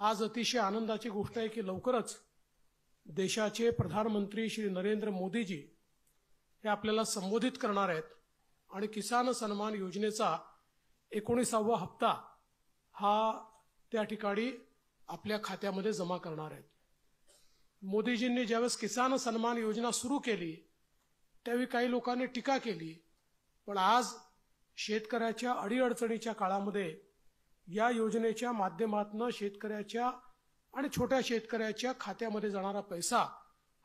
आज अतिशय आनंदाची गोष्ट आहे की लवकरच देशाचे प्रधानमंत्री श्री नरेंद्र मोदीजी हे आपल्याला संबोधित करणार आहेत आणि किसान सन्मान योजनेचा 19वा हप्ता हा त्या ठिकाणी आपल्या खात्यामध्ये जमा करणार आहेत। मोदीजींनी ज्यावेळेस किसान सन्मान योजना सुरू केली त्यावेळी काही लोकांनी टीका केली, पण आज शेतकऱ्याच्या अडीअडचणीच्या काळामध्ये या योजनेच्या माध्यमातून शेतकऱ्याच्या आणि छोट्या शेतकऱ्याच्या खात्यामध्ये जाणारा पैसा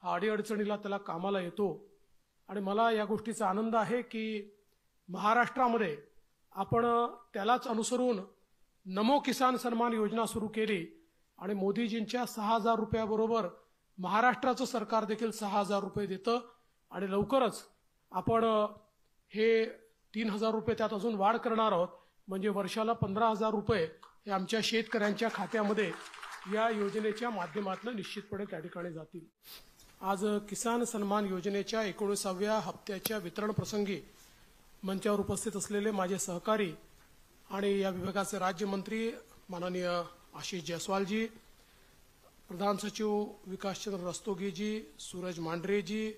हा अडीअडचणीला त्याला कामाला येतो। आणि मला या गोष्टीचा आनंद आहे की महाराष्ट्रामध्ये आपण त्यालाच अनुसरून नमो किसान सन्मान योजना सुरू केली आणि मोदीजींच्या 6000 रुपयाबरोबर महाराष्ट्राचं सरकार देखील 6000 रुपये देतं आणि लवकरच आपण हे 3000 रुपये त्यात अजून वाढ करणार आहोत, म्हणजे वर्षाला 15000 रुपये हे आमच्या शेतकऱ्यांच्या खात्यामध्ये या योजनेच्या माध्यमातून निश्चितपणे त्या ठिकाणी जातील। आज किसान सन्मान योजनेच्या 19व्या हप्त्याच्या वितरण प्रसंगी मंचावर उपस्थित असलेले माझे सहकारी आणि या विभागाचे राज्यमंत्री माननीय आशीष जायसवालजी, प्रधान सचिव विकासचंद्र रस्तोगीजी, सूरज मांढरेजी,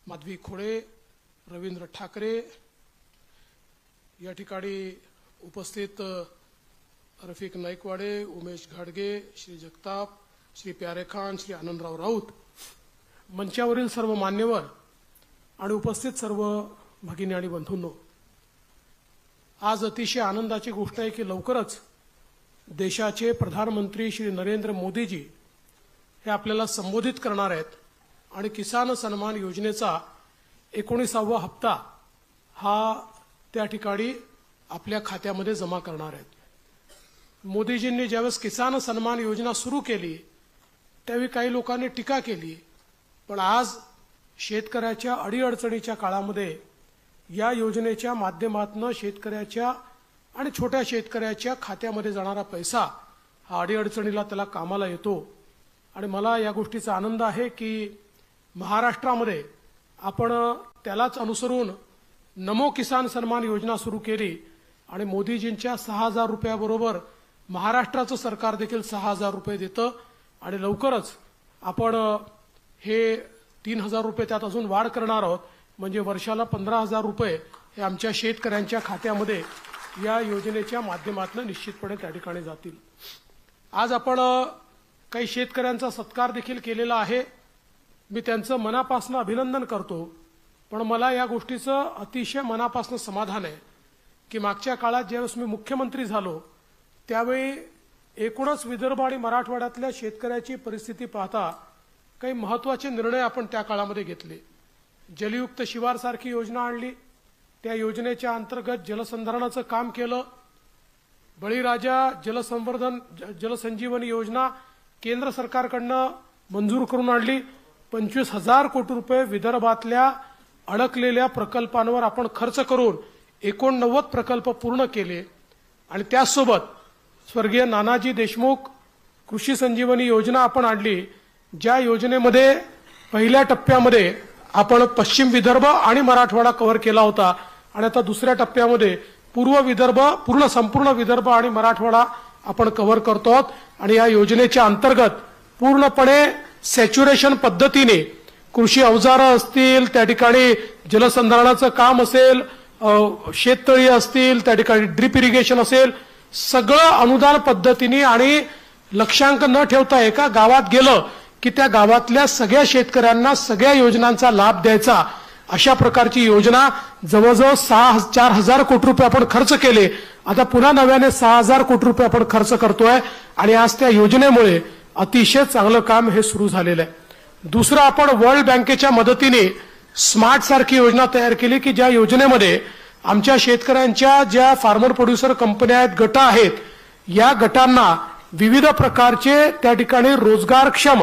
माधवी खोडे, रवींद्र ठाकरे, या ठिकाणी उपस्थित रफिक नाईकवाडे, उमेश घाडगे, श्री जगताप, श्री प्यारे खान, श्री आनंदराव राऊत, मंचावरील सर्व मान्यवर आणि उपस्थित सर्व भगिनी आणि बंधूंनो, आज अतिशय आनंदाची गोष्ट आहे की लवकरच देशाचे प्रधानमंत्री श्री नरेंद्र मोदीजी हे आपल्याला संबोधित करणार आहेत आणि किसान सन्मान योजनेचा 19वा हप्ता हा त्या ठिकाणी आपल्या खात्यामध्ये जमा करणार आहेत। मोदीजींनी ज्यावेळेस किसान सन्मान योजना सुरू केली त्यावेळी काही लोकांनी टीका केली, पण आज शेतकऱ्याच्या अडीअडचणीच्या काळामध्ये या योजनेच्या माध्यमातून शेतकऱ्याच्या आणि छोट्या शेतकऱ्याच्या खात्यामध्ये जाणारा पैसा हा अडीअडचणीला त्याला कामाला येतो। आणि मला या गोष्टीचा आनंद आहे की महाराष्ट्रामध्ये आपण त्यालाच अनुसरून नमो किसान सन्मान योजना सुरू केली आणि मोदीजींच्या 6000 रुपयाबरोबर महाराष्ट्राचं सरकार देखील 6000 रुपये देतं आणि लवकरच आपण हे 3000 रुपये त्यात अजून वाढ करणार आहोत, म्हणजे वर्षाला 15000 रुपये हे आमच्या शेतकऱ्यांच्या खात्यामध्ये या योजनेच्या माध्यमातून निश्चितपणे त्या ठिकाणी जातील। आज आपण काही शेतकऱ्यांचा सत्कार देखील केलेला आहे, मी त्यांचं मनापासून अभिनंदन करतो, पण मला या गोष्टीचं अतिशय मनापासून समाधान आहे की मागच्या काळात ज्यावेळेस मी मुख्यमंत्री झालो त्यावेळी एकूणच विदर्भ आणि मराठवाड्यातल्या शेतकऱ्याची परिस्थिती पाहता काही महत्त्वाचे निर्णय आपण त्या काळामध्ये घेतले। जलयुक्त शिवार सारखी योजना आणली, त्या योजनेच्या अंतर्गत जलसंधारणाचं काम केलं। बळीराजा जलसंजीवनी योजना केंद्र सरकारकडनं मंजूर करून आणली। 25000 कोटी रुपये विदर्भातल्या अडकलेल्या प्रकल्पांवर आपण खर्च करून 89 प्रकल्प पूर्ण केले आणि त्याचसोबत स्वर्गीय नानाजी देशमुख कृषी संजीवनी योजना आपण आणली, ज्या योजनेमध्ये पहिल्या टप्प्यामध्ये आपण पश्चिम विदर्भ आणि मराठवाडा कव्हर केला होता आणि आता दुसऱ्या टप्प्यामध्ये संपूर्ण विदर्भ आणि मराठवाडा आपण कव्हर करतो आहोत। आणि या योजनेच्या अंतर्गत पूर्णपणे सॅच्युरेशन पद्धतीने कृषी अवजारं असतील, त्या ठिकाणी जलसंधारणाचं काम असेल, शेततळी असतील, त्या ठिकाणी ड्रिप इरिगेशन असेल, सगळं अनुदान पद्धतीने आणि लक्षांक न ठेवता एका गावात गेलं की त्या गावातल्या सगळ्या शेतकऱ्यांना सगळ्या योजनांचा लाभ द्यायचा, अशा प्रकारची योजना जवळजवळ 4000 कोटी रुपये आपण खर्च केले। आता पुन्हा नव्याने 6000 कोटी रुपये आपण खर्च करतोय आणि आज त्या योजनेमुळे अतिशय चांगलं काम हे सुरू झालेलं आहे। दुसरं, आपण वर्ल्ड बँकेच्या मदतीने स्मार्ट सारखी योजना तयार केली की ज्या योजनेमध्ये आमच्या शेतकऱ्यांच्या ज्या फार्मर प्रोड्युसर कंपन्या आहेत, गट आहेत, या गटांना विविध प्रकारचे त्या ठिकाणी रोजगारक्षम,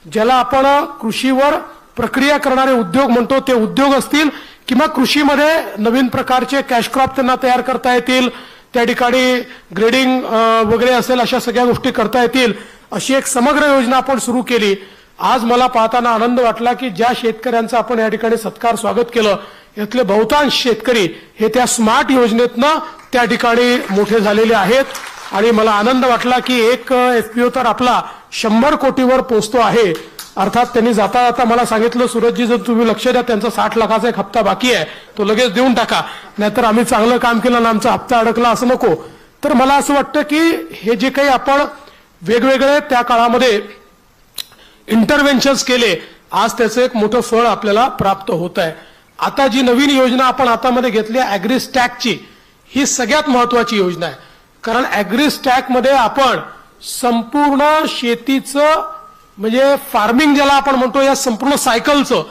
ज्याला आपण कृषीवर प्रक्रिया करणारे उद्योग म्हणतो, ते उद्योग असतील किंवा कृषीमध्ये नवीन प्रकारचे कॅश क्रॉप त्यांना तयार करता येतील, त्या ठिकाणी ग्रेडिंग वगैरे असेल, अशा सगळ्या गोष्टी करता येतील, अशी एक समग्र योजना आपण सुरू केली। आज मला पाहताना आनंद वाटला की ज्या शेतकऱ्यांचा आपण या ठिकाणी सत्कार स्वागत केलं यातले बहुतांश शेतकरी हे त्या स्मार्ट योजनेतनं त्या ठिकाणी मोठे झालेले आहेत। आणि मला आनंद वाटला की एक एफपीओ तर आपला 100 कोटीवर पोहोचतो आहे. अर्थात त्यांनी जाता जाता मला सांगितलं, सूरजजी जर तुम्ही लक्ष द्या, त्यांचा 60 लाखाचा एक हप्ता बाकी आहे, तो लगेच देऊन टाका, नाहीतर आम्ही चांगलं काम केलं आणि आमचा हप्ता अडकला असं नको. तर मला असं वाटतं की हे जे काही आपण वेगवेगळे त्या काळामध्ये इंटरव्हेन्शन्स केले, आज त्याचं एक मोठं फळ आपल्याला प्राप्त होत आहे. आता जी नवीन योजना आपण हातामध्ये घेतली ॲग्रीस्टॅकची, ही सगळ्यात महत्वाची योजना आहे. कारण ॲग्रीस्टॅकमध्ये आपण संपूर्ण शेतीचं म्हणजे फार्मिंग ज्याला आपण म्हणतो, या संपूर्ण सायकलचं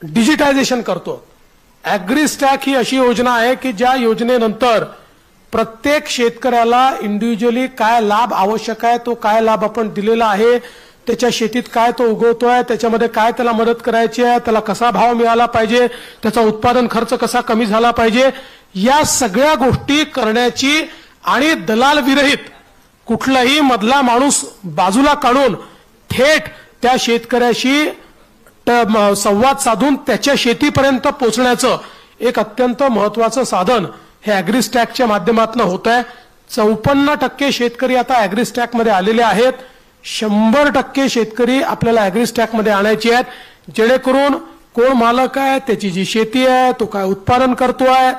डिजिटायझेशन करतो. ॲग्रीस्टॅक ही अशी योजना आहे की ज्या योजनेनंतर प्रत्येक शेतकऱ्याला इंडिव्हिज्युअली काय लाभ आवश्यक आहे, तो काय लाभ आपण दिलेला आहे, त्याच्या शेतीत काय तो उगवतोय, त्याच्यामध्ये काय त्याला मदत करायची आहे, त्याला कसा भाव मिळाला पाहिजे, त्याचा उत्पादन खर्च कसा कमी झाला पाहिजे, या सगळ्या गोष्टी करण्याची आणि दलाल विरहित कुठलाही मधला माणूस बाजूला काढून थेट त्या शेतकऱ्याशी संवाद साधून त्याच्या शेतीपर्यंत पोहोचण्याचं एक अत्यंत महत्वाचं साधन हे ॲग्रीस्टॅकच्या माध्यमातून होत आहे. 54% शेतकरी आता ॲग्रीस्टॅकमध्ये आलेले आहेत. 100% शेतकरी आपल्याला ॲग्रीस्टॅकमध्ये आणायचे आहेत, जेणेकरून कोण मालक आहे, त्याची जी शेती आहे, तो काय उत्पादन करतोय,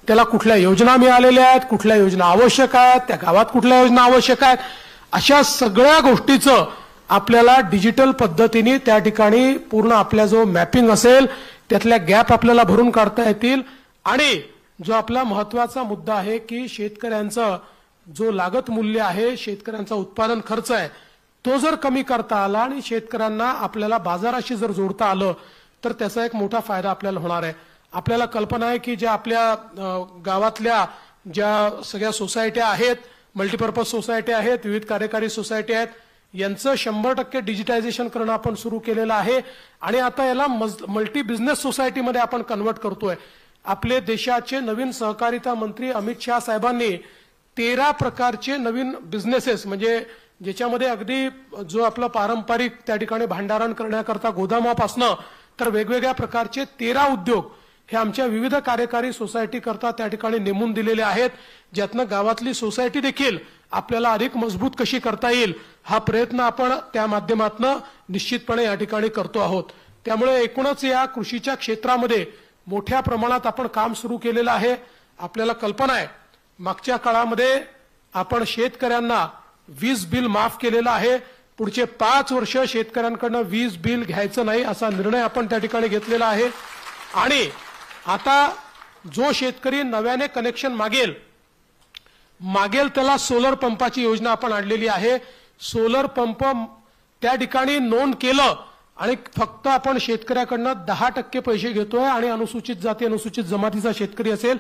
त्याला कुठल्या योजना मिळालेल्या आहेत, कुठल्या योजना आवश्यक आहेत, त्या गावात कुठल्या योजना आवश्यक आहेत, अशा सगळ्या गोष्टीचं आपल्याला डिजिटल पद्धतीने त्या ठिकाणी पूर्ण आपल्या जो मॅपिंग असेल त्यातल्या गॅप आपल्याला भरून काढता येतील. आणि जो आपला महत्वाचा मुद्दा आहे की शेतकऱ्यांचं जो लागत मूल्य आहे, शेतकऱ्यांचा उत्पादन खर्च आहे, तो जर कमी करता आला आणि शेतकऱ्यांना आपल्याला बाजाराशी जर जोडता आलं तर त्याचा एक मोठा फायदा आपल्याला होणार आहे. आपल्याला कल्पना आहे की ज्या आपल्या गावातल्या ज्या सगळ्या सोसायट्या आहेत, मल्टीपर्पज सोसायट्या आहेत, विविध कार्यकारी सोसायटी आहेत, यांचं 100% डिजिटायझेशन करणं आपण सुरू केलेलं आहे. आणि आता याला मल्टी बिझनेस सोसायटीमध्ये आपण कन्वर्ट करतोय. आपले देशाचे नवीन सहकारिता मंत्री अमित शाह साहेबांनी 13 प्रकारचे नवीन बिझनेसेस, म्हणजे ज्याच्यामध्ये अगदी जो आपला पारंपरिक त्या ठिकाणी भांडारण करण्याकरता गोदामापासनं तर वेगवेगळ्या प्रकारचे 13 उद्योग हे आमच्या विविध कार्यकारी सोसायटी करता त्या ठिकाणी नेमून दिलेले आहेत, ज्यातनं गावातली सोसायटी देखील आपल्याला अधिक मजबूत कशी करता येईल हा प्रयत्न आपण त्या माध्यमातून निश्चितपणे या ठिकाणी करतो आहोत. त्यामुळे एकूणच या कृषीच्या क्षेत्रामध्ये मोठ्या प्रमाणात आपण काम सुरू केलेलं आहे. आपल्याला कल्पना आहे, मागच्या काळामध्ये आपण शेतकऱ्यांना वीज बिल माफ केलेलं आहे. पुढचे 5 वर्ष शेतकऱ्यांकडनं वीज बिल घ्यायचं नाही असा निर्णय आपण त्या ठिकाणी घेतलेला आहे. आणि आता जो शेतकरी नव्याने कनेक्शन मागेल त्याला सोलर पंपाची योजना आपण आणलेली आहे. सोलर पंप त्या ठिकाणी नोंद केलं आणि फक्त आपण शेतकऱ्याकडनं 10% पैसे घेतोय आणि अनुसूचित जाती अनुसूचित जमातीचा शेतकरी असेल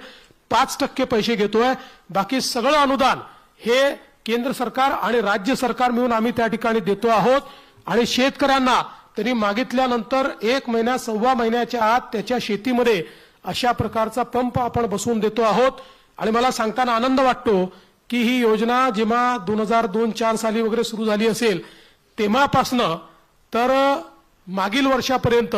5% पैसे घेतोय. बाकी सगळं अनुदान हे केंद्र सरकार आणि राज्य सरकार मिळून आम्ही त्या ठिकाणी देतो आहोत. आणि शेतकऱ्यांना त्यांनी मागितल्यानंतर 1 महिना 1.25 महिन्याच्या आत त्याच्या शेतीमध्ये अशा प्रकारचा पंप आपण बसवून देतो आहोत. आणि मला सांगताना आनंद वाटतो की ही योजना जेव्हा 2002-04 साली वगैरे सुरू झाली असेल तेव्हापासनं तर मागील वर्षापर्यंत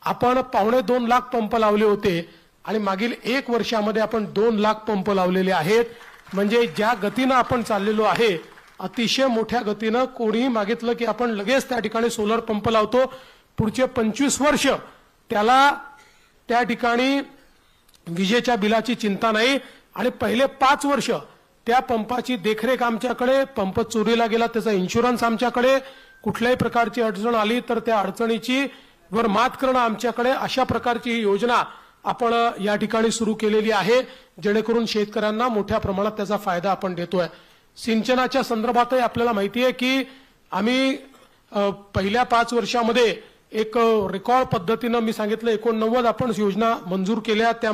आपण 2.25 लाख पंप लावले होते आणि मागील 1 वर्षामध्ये आपण 2 लाख पंप लावलेले आहेत. म्हणजे ज्या गतीनं आपण चाललेलो आहे अतिशय मोठ्या गतीनं, कोणीही मागितलं की आपण लगेच त्या ठिकाणी सोलर पंप लावतो. पुढचे 25 वर्ष त्याला त्या ठिकाणी विजेच्या बिलाची चिंता नाही आणि पहिले 5 वर्ष त्या पंपाची देखरेख आमच्याकडे, पंप चोरीला गेला त्याचा इन्शुरन्स आमच्याकडे, कुठल्याही प्रकारची अडचण आली तर त्या अडचणीची वर मात करणं आमच्याकडे. अशा प्रकारची ही योजना आपण या ठिकाणी सुरू केलेली आहे, जेणेकरून शेतकऱ्यांना मोठ्या प्रमाणात त्याचा फायदा आपण देतोय. सिंचनाच्या संदर्भातही आपल्याला माहिती आहे की आम्ही पहिल्या 5 वर्षामध्ये एक रेकॉर्ड पद्धतीनं मी सांगितलं 89 आपण योजना मंजूर केल्या, त्या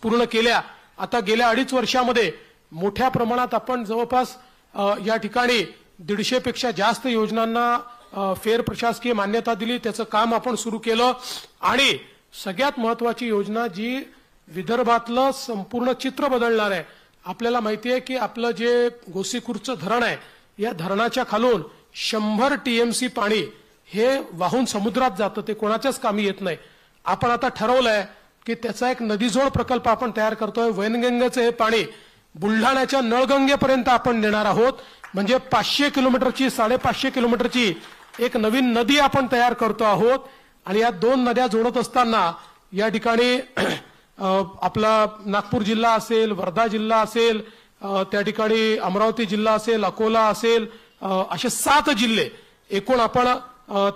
पूर्ण केल्या. आता गेल्या 2.5 वर्षामध्ये मोठ्या प्रमाणात आपण जवळपास या ठिकाणी 150 पेक्षा जास्त योजनांना फेर प्रशासकीय मान्यता दिली. त्याचं काम आपण सुरू केलं. आणि सगळ्यात महत्वाची योजना जी विदर्भातलं संपूर्ण चित्र बदलणार आहे. आपल्याला माहिती आहे की आपलं जे गोसीखुर्दचं धरण आहे, या धरणाच्या खालून 100 TMC पाणी हे वाहून समुद्रात जातं, ते कोणाच्याच कामी येत नाही. आपण आता ठरवलंय की त्याचा एक नदीजोड प्रकल्प आपण तयार करतोय. वैनगंगेचं हे पाणी बुलढाण्याच्या नळगंगेपर्यंत आपण नेणार आहोत. म्हणजे 500 किलोमीटरची 550 किलोमीटरची एक नवीन नदी आपण तयार करतो आहोत. आणि या दोन नद्या जोडत असताना या ठिकाणी आपला नागपूर जिल्हा असेल, वर्धा जिल्हा असेल, त्या ठिकाणी अमरावती जिल्हा असेल, अकोला असेल, असे 7 जिल्हे एकूण आपण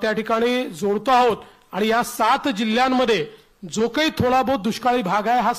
त्या ठिकाणी जोडतो आहोत. आणि या 7 जिल्ह्यांमध्ये जो काही थोडा बहुत दुष्काळी भाग आहे हा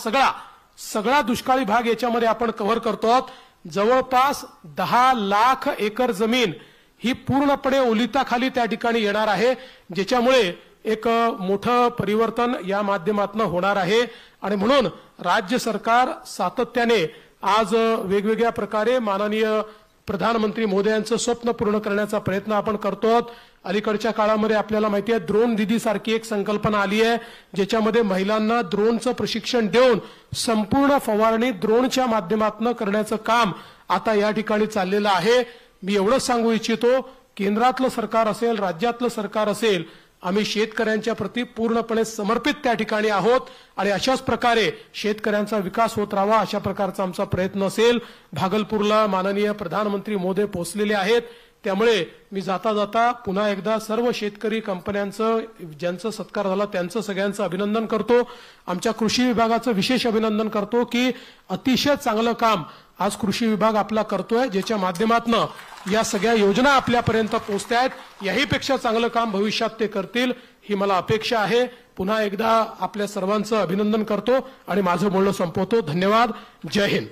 सगळा दुष्काळी भाग याच्यामध्ये आपण कव्हर करतो आहोत. जवळपास 10 लाख एकर जमीन ही पूर्णपणे ओलिताखाली त्या ठिकाणी येणार आहे, ज्याच्यामुळे एक मोठं परिवर्तन या माध्यमातून होणार आहे. आणि म्हणून राज्य सरकार सातत्याने आज वेगवेगळ्या प्रकारे माननीय प्रधानमंत्री मोदयांचं स्वप्न पूर्ण करण्याचा प्रयत्न आपण करतो आहोत. अलीकडच्या काळामध्ये आपल्याला माहिती आहे ड्रोन दीदी सारखी एक संकल्पना आली आहे, ज्याच्यामध्ये महिलांना ड्रोनचं प्रशिक्षण देऊन संपूर्ण फवारणी ड्रोनच्या माध्यमातून करण्याचं काम आता या ठिकाणी चाललेलं आहे. मी एवढंच सांगू इच्छितो, केंद्रातलं सरकार असेल, राज्यातलं सरकार असेल, आम्ही शेतकऱ्यांच्या प्रती पूर्णपणे समर्पित त्या ठिकाणी आहोत. आणि अशाच प्रकारे शेतकऱ्यांचा विकास होत राहावा अशा प्रकारचा आमचा प्रयत्न असेल. भागलपूरला माननीय प्रधानमंत्री मोदी पोहोचलेले आहेत, त्यामुळे मी जाता जाता पुन्हा एकदा सर्व शेतकरी कंपन्यांचं ज्यांचा सत्कार झाला त्यांचं सगळ्यांचं अभिनंदन करतो. आमच्या कृषी विभागाचं विशेष अभिनंदन करतो की अतिशय चांगलं काम आज कृषी विभाग आपला करतोय, ज्याच्या माध्यमातून या सगळ्या योजना आपल्यापर्यंत पोहोचतायत. याहीपेक्षा चांगलं काम भविष्यात ते करतील ही मला अपेक्षा आहे. पुन्हा एकदा आपल्या सर्वांचं अभिनंदन करतो आणि माझं बोलणं संपवतो. धन्यवाद. जय हिंद.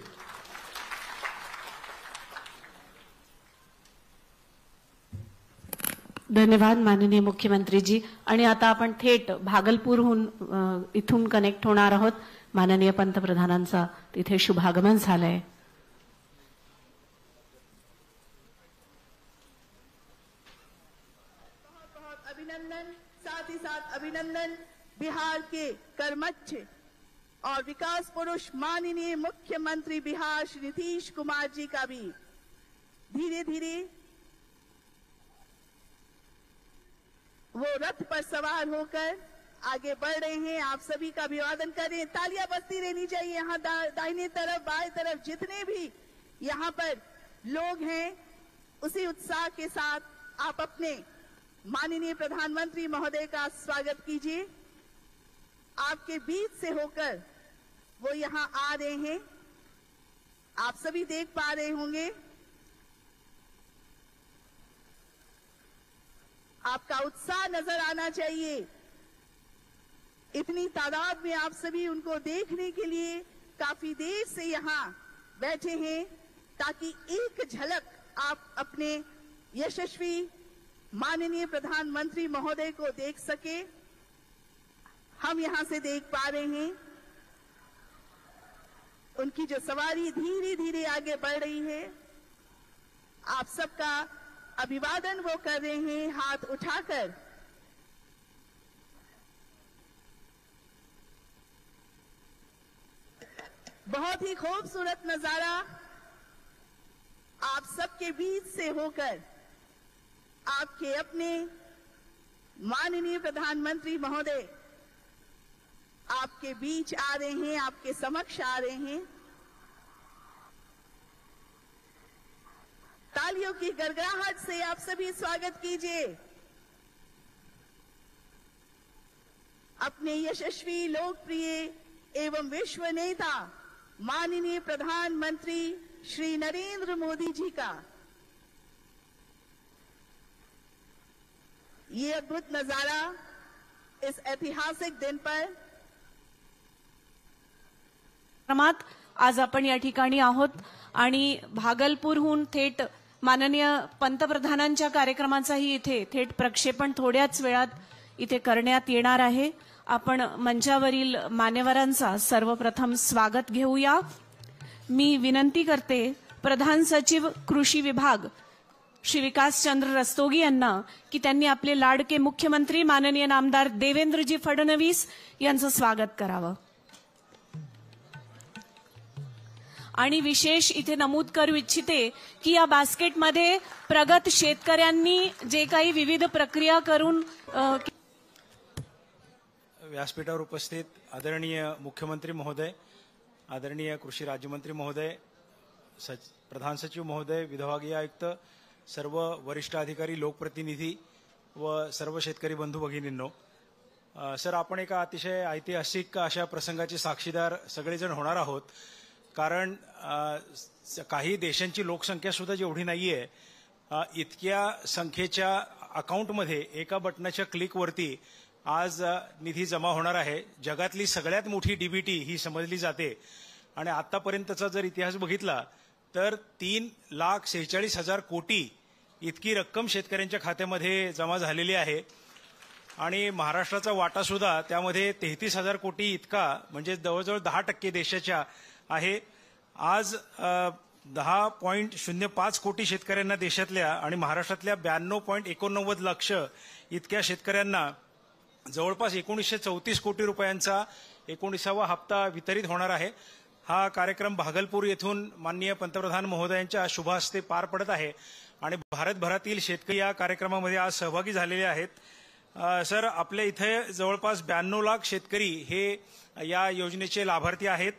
धन्यवाद माननीय मुख्यमंत्रीजी. आणि आता आपण थेट भागलपूरहून इथून कनेक्ट होणार आहोत. माननीय पंतप्रधानांचा तिथे शुभागमन झालंय. अभिनंदन, साथ ही साथ अभिनंदन बिहार के कर्मठ और विकास पुरुष माननीय मुख्यमंत्री बिहार श्री नीतीश कुमार जी का भी धीरे धीरे वो रथ पर सवार होकर आगे बढ़ रहे हैं. आप सभी का अभिवादन करें. तालियां बजती रहनी चाहिए. यहाँ दाहिने तरफ बाएं तरफ जितने भी यहाँ पर लोग हैं, उसी उत्साह के साथ आप अपने माननीय प्रधानमंत्री महोदय का स्वागत कीजिए. आपके बीच से होकर वो यहाँ आ रहे हैं. आप सभी देख पा रहे होंगे. आपका उत्साह नजर आना चाहिए. इतनी तादाद में आप सभी उनको देखने के लिए काफी देर से यहाँ बैठे हैं, ताकि एक झलक आप अपने यशस्वी माननीय प्रधानमंत्री महोदय को देख सके. हम यहां से देख पा रहे हैं उनकी जो सवारी धीरे धीरे आगे बढ़ रही है. आप सबका अभिवादन वो कर रहे हैं हाथ उठाकर. बहुत ही खूबसूरत नजारा आप सबके बीच से होकर आपके अपने माननीय प्रधानमंत्री महोदय आपके बीच आ रहे हैं, आपके समक्ष आ रहे हैं. तालियों की गड़गड़ाहट से आप सभी स्वागत कीजिए अपने यशस्वी, लोकप्रिय एवं विश्व नेता माननीय प्रधानमंत्री श्री नरेंद्र मोदी जी का. ये अद्भुत नजारा इस ऐतिहासिक दिन पर आज आपण या ठिकाणी आहोत आणि भागलपूरहून थेट माननीय पंतप्रधानांच्या कार्यक्रमाचाही इथे थेट प्रक्षेपण थोड्याच वेळात इथे करण्यात येणार आहे. आपण मंचावरील मान्यवरांचा सर्वप्रथम स्वागत घेऊया. मी विनंती करते प्रधान सचिव कृषी विभाग श्री विकासचंद्र रस्तोगी यांना की त्यांनी आपले लाडके मुख्यमंत्री माननीय नामदार देवेंद्रजी फडणवीस यांचं स्वागत करावं. आणि विशेष इथे नमूद करू इच्छिते की या बास्केटमध्ये प्रगत शेतकऱ्यांनी जे काही विविध प्रक्रिया करून व्यासपीठावर उपस्थित आदरणीय मुख्यमंत्री महोदय, आदरणीय कृषी राज्यमंत्री महोदय, प्रधान सचिव महोदय, विभागीय आयुक्त, सर्व वरिष्ठ अधिकारी, लोकप्रतिनिधी व सर्व शेतकरी बंधू भगिनींनो, सर, आपण एका अतिशय ऐतिहासिक अशा प्रसंगाचे साक्षीदार सगळेजण होणार आहोत. कारण काही देशांची लोकसंख्या सुद्धा जेवढी नाहीये, इतक्या संख्येच्या अकाउंटमध्ये एका बटनाच्या क्लिकवरती आज निधी जमा होणार आहे. जगातली सगळ्यात मोठी डीबीटी ही समजली जाते आणि आतापर्यंतचा जर इतिहास बघितला तर 3,46,000 कोटी इतकी रक्कम शेतकऱ्यांच्या खात्यामध्ये जमा झालेली आहे. आणि महाराष्ट्राचा वाटा सुद्धा त्यामध्ये 33,000 कोटी इतका, म्हणजे जवळजवळ 10% देशाच्या आहे. आज 10.05 कोटी शेतकऱ्यांना देशातल्या आणि महाराष्ट्रातल्या 92.89 लाख इतक्या शेतकऱ्यांना जवळपास 1934 कोटी रुपयांचा 19वा हप्ता वितरित होणार आहे. हा कार्यक्रम भागलपूर येथून माननीय पंतप्रधान महोदयांच्या शुभ हस्ते पार पडत आहे आणि भारतभरातील शेतकरी या कार्यक्रमामध्ये आज सहभागी झालेले आहेत. सर, आपल्या इथे जवळपास 92 लाख शेतकरी हे या योजनेचे लाभार्थी आहेत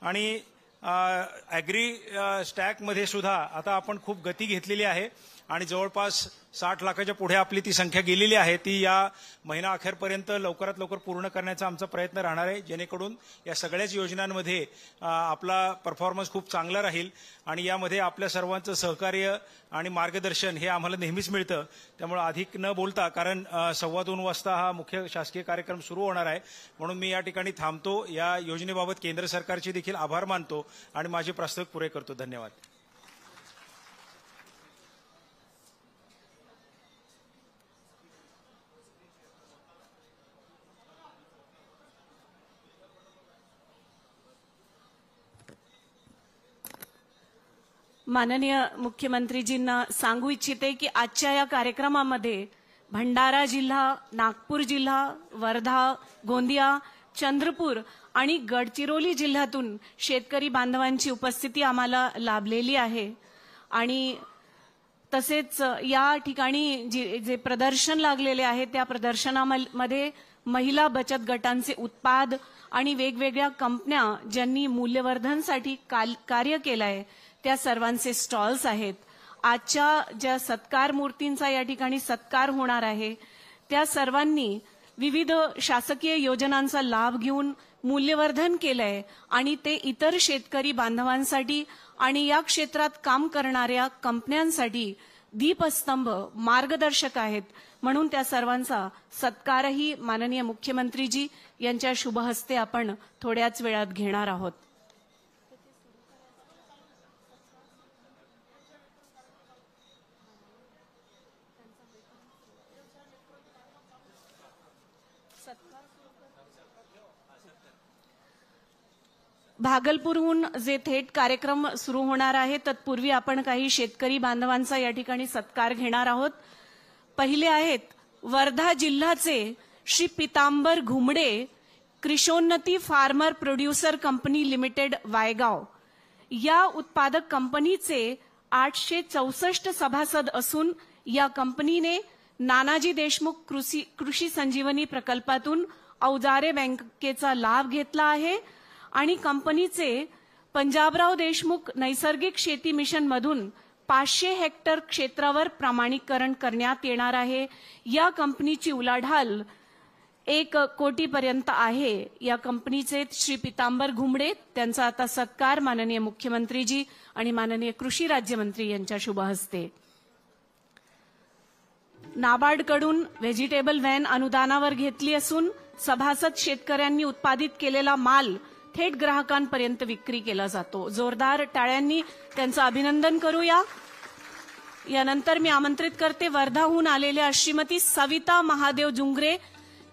आणि ॲग्री स्टॅकमध्ये सुद्धा आता आपण खूप गती घेतलेली आहे आणि जवळपास 60 लाखाच्या पुढे आपली ती संख्या गेलेली आहे. ती या महिना अखेरपर्यंत लवकरात लवकर पूर्ण करण्याचा आमचा प्रयत्न राहणार आहे, जेणेकरून या सगळ्याच योजनांमध्ये आपला परफॉर्मन्स खूप चांगला राहील आणि यामध्ये आपल्या सर्वांचं सहकार्य आणि मार्गदर्शन हे आम्हाला नेहमीच मिळतं. त्यामुळे अधिक न बोलता, कारण 2:15 वाजता हा मुख्य शासकीय कार्यक्रम सुरू होणार आहे, म्हणून मी या ठिकाणी थांबतो. या योजनेबाबत केंद्र सरकारचे देखील आभार मानतो आणि माझे प्रास्ताविक पुरे करतो. धन्यवाद. माननीय मुख्यमंत्रीजींना सांगू इच्छिते की आजच्या या कार्यक्रमामध्ये भंडारा जिल्हा, नागपूर जिल्हा, वर्धा, गोंदिया, चंद्रपूर आणि गडचिरोली जिल्ह्यातून शेतकरी बांधवांची उपस्थिती आम्हाला लाभलेली आहे. आणि तसेच या ठिकाणी जे प्रदर्शन लागलेले आहे त्या प्रदर्शनामध्ये महिला बचत गटांचे उत्पाद आणि वेगवेगळ्या कंपन्या ज्यांनी मूल्यवर्धनसाठी कार्य केलं आहे त्या सर्वांचे स्टॉल्स आहेत. आजच्या ज्या सत्कार मूर्तींचा या ठिकाणी सत्कार होणार आहे त्या सर्वांनी विविध शासकीय योजनांचा लाभ घेऊन मूल्यवर्धन केलंय आणि ते इतर शेतकरी बांधवांसाठी आणि या क्षेत्रात काम करणाऱ्या कंपन्यांसाठी दीपस्तंभ, मार्गदर्शक आहेत. म्हणून त्या सर्वांचा सत्कारही माननीय मुख्यमंत्रीजी यांच्या शुभ हस्ते आपण थोड्याच वेळात घेणार आहोत. भागलपूरहून जे थेट कार्यक्रम सुरू होणार आहे तत्पूर्वी आपण काही शेतकरी बांधवांचा या ठिकाणी सत्कार घेणार आहोत. पहिले आहेत वर्धा जिल्ह्याचे श्री पितांबर घुमडे, कृषोन्नती farmer producer company limited, Waygaon. या उत्पादक कंपनीचे 864 सभासद असून या कंपनीने नानाजी देशमुख कृषी संजीवनी प्रकल्पातून औजारे बँकेचा लाभ घेतला आहे आणि कंपनीचे पंजाबराव देशमुख नैसर्गिक शेती मिशन मधून 500 हेक्टर क्षेत्रावर प्रमाणीकरण करण्यात येणार आहे. या कंपनीची उलाढाल 1 कोटीपर्यंत आहे. या कंपनीचे श्री पितांबर घुमडे, त्यांचा आता सत्कार माननीय मुख्यमंत्रीजी आणि माननीय कृषी राज्यमंत्री यांच्या शुभ हस्ते. नाबार्डकडून व्हेजिटेबल व्हॅन अनुदानावर घेतली असून सभासद शेतकऱ्यांनी उत्पादित केलेला माल थेट ग्राहकांपर्यंत विक्री केला जातो. जोरदार टाळ्यांनी त्यांचं अभिनंदन करूया. यानंतर मी आमंत्रित करते वर्धाहून आलेल्या Shri Savita Mahadev Jungre,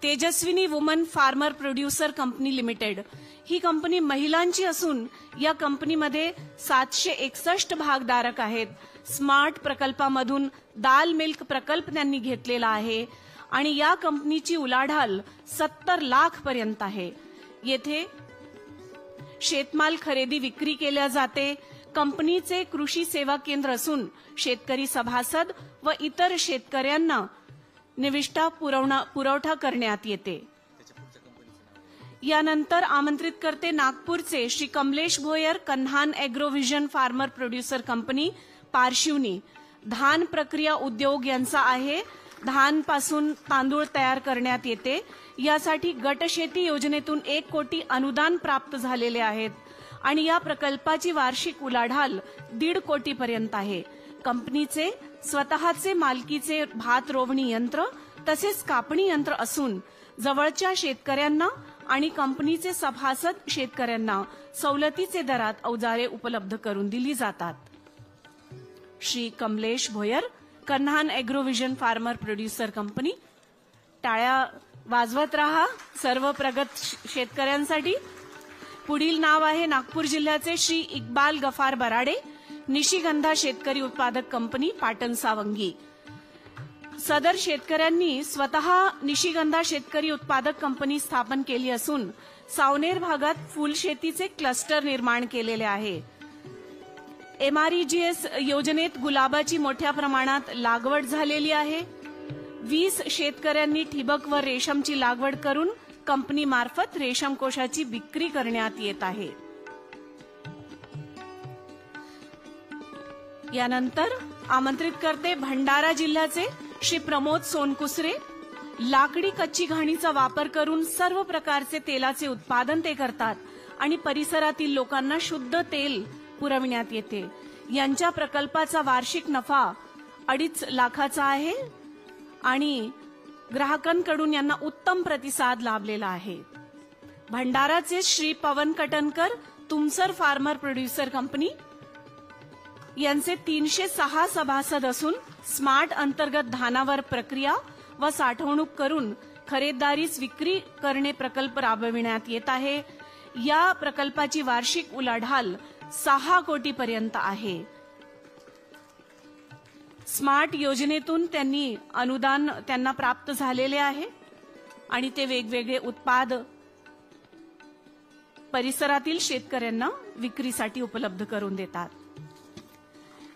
Tejaswini woman farmer producer company limited. ही कंपनी महिलांची असून या कंपनीमध्ये 761 भागधारक आहेत. स्मार्ट प्रकल्पामधून दाल मिल्क प्रकल्प त्यांनी घेतलेला आहे आणि या कंपनीची उलाढाल 70 लाख पर्यंत आहे. येथे शेतमाल खरेदी विक्री केल्या जाते. कंपनीचे कृषी सेवा केंद्र असून शेतकरी सभासद व इतर शेतकऱ्यांना निविष्ठा पुरवठा करण्यात येते. यानंतर आमंत्रित करते नागपूरचे Shri Kamlesh Bhoyar, Kanhan Agrovision farmer producer company, Parshivni. धान प्रक्रिया उद्योग यांचा आहे. धानपासून तांदूळ तयार करण्यात येते. यासाठी गटशेती योजनेतून 1 कोटी अनुदान प्राप्त झालेले आहेत आणि या प्रकल्पाची वार्षिक उलाढाल 1.5 कोटीपर्यंत आहे. कंपनीचे स्वतःचे मालकीचे भात रोवणी यंत्र तसेच कापणी यंत्र असून जवळच्या शेतकऱ्यांना आणि कंपनीचे सभासद शेतकऱ्यांना सवलतीचे दरात अवजारे उपलब्ध करून दिली जातात. Shri Kamlesh Bhoyar, Kanhan Agrovision farmer producer company. टाळ्या वाजवत रहा सर्व प्रगत शेतकऱ्यांसाठी. पुढील नाव आहे नागपूर जिल्ह्याचे श्री इक्बाल गफार बराडे, निशिगंधा शेतकरी उत्पादक कंपनी, पाटण सावंगी. सदर शेतकऱ्यांनी स्वतः निशिगंधा शेतकरी उत्पादक कंपनी स्थापन केली असून सावनेर भागात फुलशेतीचे क्लस्टर निर्माण केलेले आहे. MREGS योजनेत गुलाबाची मोठ्या प्रमाणात लागवड झालेली आहे. 20 शेतकऱ्यांनी ठिबक व रेशमची लागवड करून कंपनीमार्फत रेशम कोशाची विक्री करण्यात येत आहे. यानंतर आमंत्रित करते भंडारा जिल्ह्याचे श्री प्रमोद सोनकुसरे. लाकडी कच्ची घाणीचा वापर करून सर्व प्रकारचे तेलाचे उत्पादन ते करतात आणि परिसरातील लोकांना शुद्ध तेल पुरविण्यात येते. यांच्या प्रकल्पाचा वार्षिक नफा 2.5 लाखाचा आहे आणि ग्राहकांकडून यांना उत्तम प्रतिसाद लाभलेला आहे. भंडाराचे Shri Pawan कटनकर, Tumsar farmer producer company. यांचे 306 सभासद असून स्मार्ट अंतर्गत धानावर प्रक्रिया व साठवणूक करून खरेदीदारीस विक्री करणे प्रकल्प राबविण्यात येत आहे. या प्रकल्पाची वार्षिक उलाढाल 6 कोटीपर्यंत आहे. स्मार्ट योजनेतून अनुदान त्यांना प्राप्त झालेले आहे आणि ते वेगवेगळे उत्पाद परिसरातील शेतकऱ्यांना विक्रीसाठी उपलब्ध करून देतात.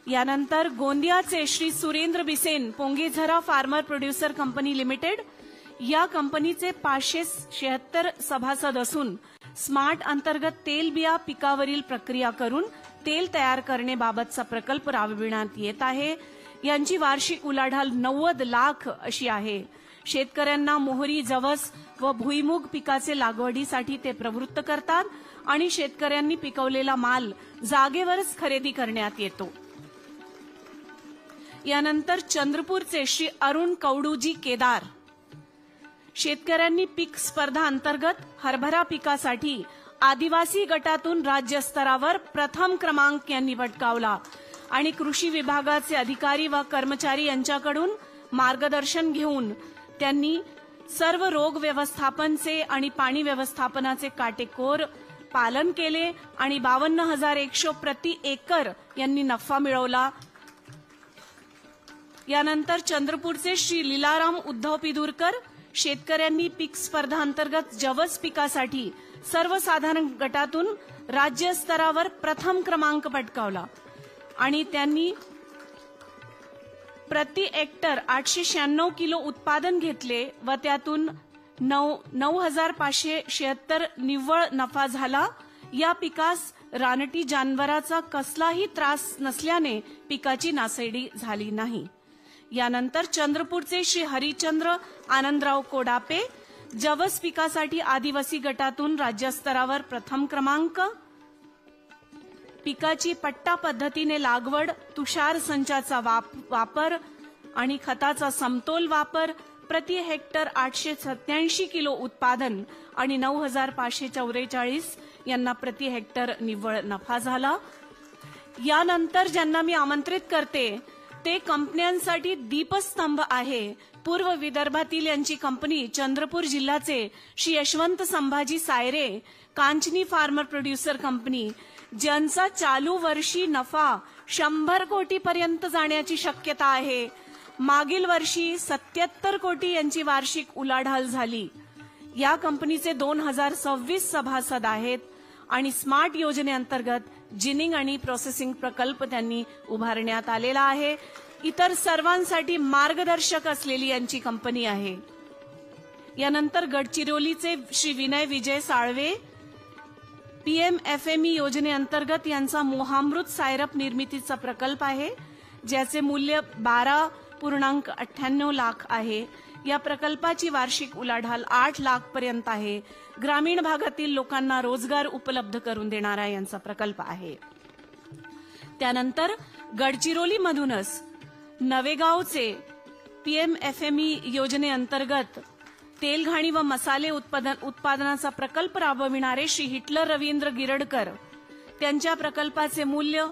यानंतर गोंदियाचे Shri Surendra Bisen, Pongezara farmer producer company limited. या कंपनीचे 576 सभासद असून स्मार्ट अंतर्गत तेलबिया पिकावरील प्रक्रिया करून तेल तयार करण्याबाबतचा प्रकल्प राबविण्यात येत आहे. यांची वार्षिक उलाढाल 90 लाख अशी आहे. शेतकऱ्यांना मोहरी, जवस व भुईमुग पिकाचे लागवडीसाठी ते प्रवृत्त करतात आणि शेतकऱ्यांनी पिकवलेला माल जागेवरच खरेदी करण्यात येतो. यानंतर चंद्रपूरचे श्री अरुण कवडूजी केदार. शेतकऱ्यांनी पीक स्पर्धा अंतर्गत हरभरा पिकासाठी आदिवासी गटातून राज्यस्तरावर प्रथम क्रमांक यांनी पटकावला आणि कृषी विभागाचे अधिकारी व कर्मचारी यांच्याकडून मार्गदर्शन घेऊन त्यांनी सर्व रोग व्यवस्थापनचे आणि पाणी व्यवस्थापनाचे काटेकोर पालन केले आणि 52,100 प्रति एकर यांनी नफा मिळवला. यानंतर चंद्रपूरचे श्री लीलाराम उद्धव पिदूरकर. शेतकऱ्यांनी पीक स्पर्धा अंतर्गत जवस पिकासाठी सर्वसाधारण गटातून राज्यस्तरावर प्रथम क्रमांक पटकावला आणि त्यांनी प्रति हेक्टर 896 किलो उत्पादन घेतले व त्यातून 9,576 निव्वळ नफा झाला. या पिकास रानटी जानवराचा कसलाही त्रास नसल्याने पिकाची नासडी झाली नाही. यानंतर चंद्रपूरचे श्री हरिचंद्र आनंदराव कोडापे. जवस पिकासाठी आदिवासी गटातून राज्यस्तरावर प्रथम क्रमांक. पिकाची पट्टा पद्धतीने लागवड, तुषार संचाचा वापर आणि खताचा समतोल वापर, प्रति हेक्टर 887 किलो उत्पादन आणि 9,544 यांना प्रति हेक्टर निव्वळ नफा झाला. यानंतर ज्यांना मी आमंत्रित करते ते कंपन्यांसाठी दीपस्तंभ आहे. पूर्व विदर्भातील यांची कंपनी चंद्रपूर जिल्ह्याचे Shri Yashwant Sambhaji Sayre, Kanchani farmer producer company, ज्यांचा चालू वर्षी नफा 100 कोटीपर्यंत जाण्याची शक्यता आहे. मागील वर्षी 77 कोटी यांची वार्षिक उलाढाल झाली. या कंपनीचे 2026 सभासद आहेत आणि स्मार्ट योजनेअंतर्गत जिनिंग आणि प्रोसेसिंग प्रकल्प त्यांनी उभारण्यात आलेला आहे. इतर सर्वांसाठी मार्गदर्शक असलेली यांची कंपनी आहे. यानंतर गडचिरोलीचे श्री विनय विजय साळवे, PMFME योजनेअंतर्गत यांचा मोहामृत सायरप निर्मितीचा प्रकल्प आहे, ज्याचे मूल्य 12.98 लाख आहे. या प्रकल्पाची वार्षिक उलाढाल 8 लाख पर्यंत आहे. ग्रामीण भागातील लोकांना रोजगार उपलब्ध करून देणारा यांचा प्रकल्प आहे. त्यानंतर गडचिरोलीमधूनच नवेगावचे PMFME योजनेअंतर्गत तेलघाणी व मसाले उत्पादनाचा प्रकल्प राबविणारे श्री हिटलर रवींद्र गिरडकर, त्यांच्या प्रकल्पाचे मूल्य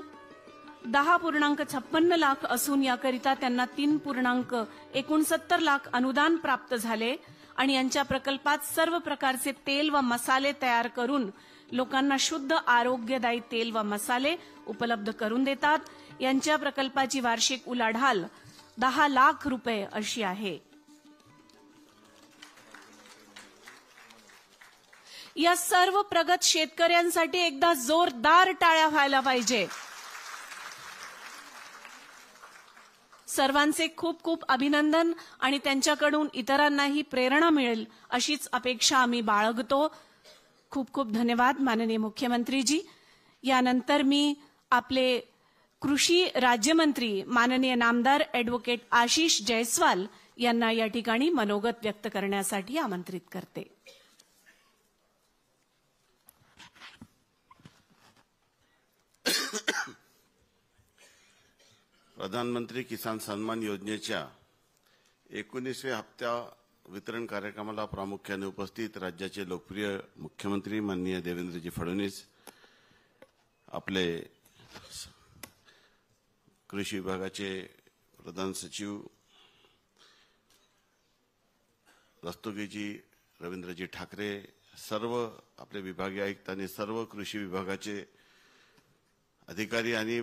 10.56 लाख असून याकरिता त्यांना 3.69 लाख अनुदान प्राप्त झाले आणि यांच्या प्रकल्पात सर्व प्रकारचे तेल व मसाले तयार करून लोकांना शुद्ध आरोग्यदायी तेल व मसाले उपलब्ध करून देतात. यांच्या प्रकल्पाची वार्षिक उलाढाल 10 लाख रुपये अशी आहे. या सर्व प्रगत शेतकऱ्यांसाठी एकदा जोरदार टाळ्या व्हायला पाहिजे. सर्वांचे खूप खूप अभिनंदन आणि त्यांच्याकडून इतरांनाही प्रेरणा मिळेल अशीच अपेक्षा आम्ही बाळगतो. खूप खूप धन्यवाद माननीय मुख्यमंत्रीजी. यानंतर मी आपले कृषी राज्यमंत्री माननीय नामदार ॲडव्होकेट आशिष जयस्वाल यांना या ठिकाणी मनोगत व्यक्त करण्यासाठी आमंत्रित करते. प्रधानमंत्री किसान सन्मान योजनेच्या 19व्या हप्त्या वितरण कार्यक्रमाला प्रामुख्याने उपस्थित राज्याचे लोकप्रिय मुख्यमंत्री माननीय देवेंद्रजी फडणवीस, आपले कृषी विभागाचे प्रधान सचिव रस्तोगीजी रवींद्रजी ठाकरे, सर्व आपले विभागीय आयुक्त आणि सर्व कृषी विभागाचे अधिकारी आणि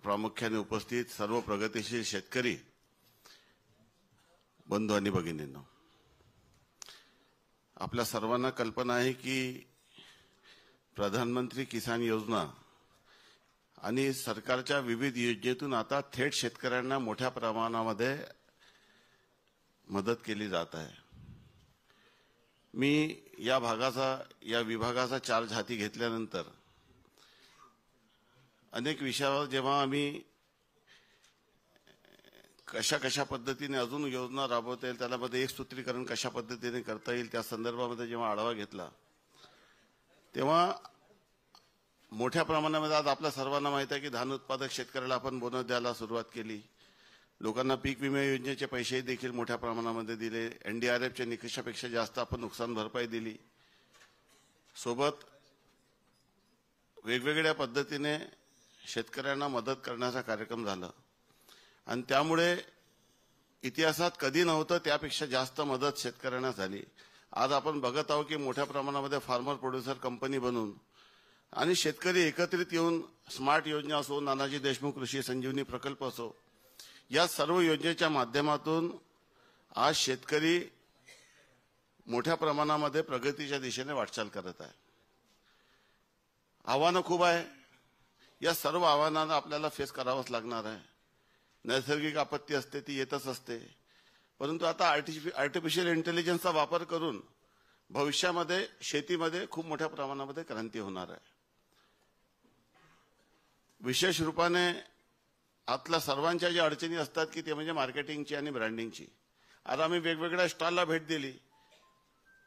प्रामुख्याने उपस्थित सर्व प्रगतिशील शेतकरी बंधू आणि भगिनींनो, आपल्या सर्वांना कल्पना आहे की प्रधानमंत्री किसान योजना आणि सरकारच्या विविध योजनेतून आता थेट शेतकऱ्यांना मोठ्या प्रमाणामध्ये मदत केली जात आहे. मी या विभागाचा चार्ज हाती घेतल्यानंतर अनेक विषयावर जेव्हा आम्ही कशा पद्धतीने अजून योजना राबवता येईल, त्यामध्ये एक सूत्रीकरण कशा पद्धतीने करता येईल त्या संदर्भामध्ये जेव्हा आढावा घेतला, तेव्हा मोठ्या प्रमाणामध्ये आज आपल्या सर्वांना माहित आहे की धान उत्पादक शेतकऱ्याला आपण बोनस द्यायला सुरुवात केली. लोकांना पीक विमा योजनेचे पैसे देखील मोठ्या प्रमाणामध्ये दिले. NDRFच्या निकषापेक्षा जास्त आपण नुकसान भरपाई दिली. सोबत वेगवेगळ्या पद्धतीने शेतकऱ्यांना मदत करण्याचा कार्यक्रम झाला आणि त्यामुळे इतिहासात कधी नव्हतं त्यापेक्षा जास्त मदत शेतकऱ्यांना झाली. आज आपण बघत आहोत की मोठ्या प्रमाणामध्ये फार्मर प्रोड्युसर कंपनी बनून आणि शेतकरी एकत्रित येऊन स्मार्ट योजना असो, नानाजी देशमुख कृषी संजीवनी प्रकल्प असो, या सर्व योजनेच्या माध्यमातून आज शेतकरी मोठ्या प्रमाणामध्ये प्रगतीच्या दिशेने वाटचाल करत आहे. आव्हानं खूप आहे. या सर्व आव्हानांना आपल्याला फेस करावंच लागणार आहे. नैसर्गिक आपत्ती असते ती येतच असते, परंतु आता आर्टिफिशियल इंटेलिजन्सचा वापर करून भविष्यामध्ये शेतीमध्ये खूप मोठ्या प्रमाणामध्ये क्रांती होणार आहे. विशेष रूपाने आतल्या सर्वांच्या ज्या अडचणी असतात की ते म्हणजे मार्केटिंगची आणि ब्रँडिंगची. आज आम्ही वेगवेगळ्या स्टॉलला भेट दिली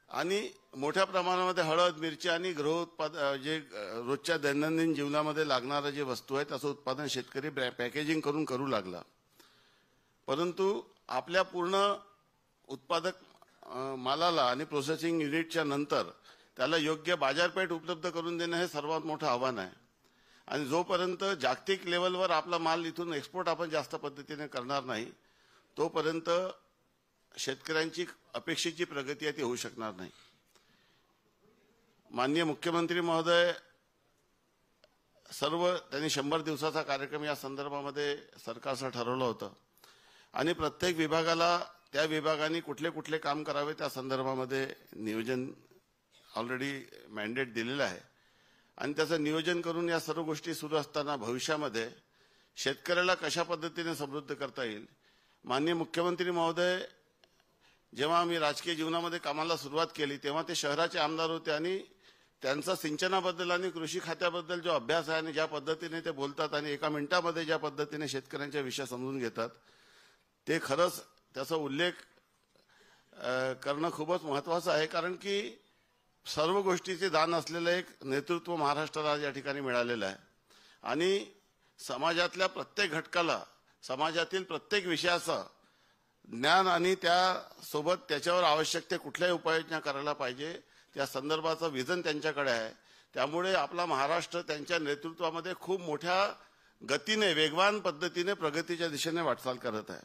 आणि मोठ्या प्रमाणामध्ये हळद, मिरची आणि जे रोजच्या दैनंदिन जीवनामध्ये लागणाऱ्या जे वस्तू आहेत त्याचं उत्पादन शेतकरी पॅकेजिंग करून करू लागला. परंतु आपल्या पूर्ण उत्पादक मालाला आणि प्रोसेसिंग युनिटच्या नंतर त्याला योग्य बाजारपेठ उपलब्ध करून देणं हे सर्वात मोठं आव्हान आहे. आणि जोपर्यंत जागतिक लेवलवर आपला माल इथून एक्सपोर्ट आपण जास्त पद्धतीने करणार नाही, तोपर्यंत शेतकऱ्यांची अपेक्षेची प्रगती आहे ती होऊ शकणार नाही. माननीय मुख्यमंत्री महोदय त्यांनी 100 दिवसाचा कार्यक्रम या संदर्भामध्ये सरकारचं ठरवलं होतं आणि प्रत्येक विभागाला त्या विभागाने कुठले कुठले काम करावे त्या संदर्भामध्ये नियोजन ऑलरेडी मॅन्डेट दिलेलं आहे आणि त्याचं नियोजन करून या सर्व गोष्टी सुरू असताना भविष्यामध्ये शेतकऱ्याला कशा पद्धतीने समृद्ध करता येईल. माननीय मुख्यमंत्री महोदय जेव्हा मी राजकीय जीवनामध्ये कामाला सुरुवात केली तेव्हा ते शहराचे आमदार होते आणि त्यांचा सिंचनाबद्दल आणि कृषी खात्याबद्दल जो अभ्यास आहे आणि ज्या पद्धतीने ते बोलतात आणि एका मिनिटामध्ये ज्या पद्धतीने शेतकऱ्यांच्या विषय समजून घेतात ते खरंच त्याचा उल्लेख करणं खूपच महत्वाचं आहे. कारण की सर्व गोष्टीचे दान असलेलं एक नेतृत्व महाराष्ट्राला या ठिकाणी मिळालेलं आहे आणि समाजातल्या प्रत्येक घटकाला समाजातील प्रत्येक विषयाचं ज्ञान आणि त्यासोबत त्याच्यावर आवश्यक ते कुठल्याही उपाययोजना करायला पाहिजे त्या संदर्भाचं विजन त्यांच्याकडे आहे. त्यामुळे आपला महाराष्ट्र त्यांच्या नेतृत्वामध्ये खूप मोठ्या गतीने वेगवान पद्धतीने प्रगतीच्या दिशेने वाटचाल करत आहे.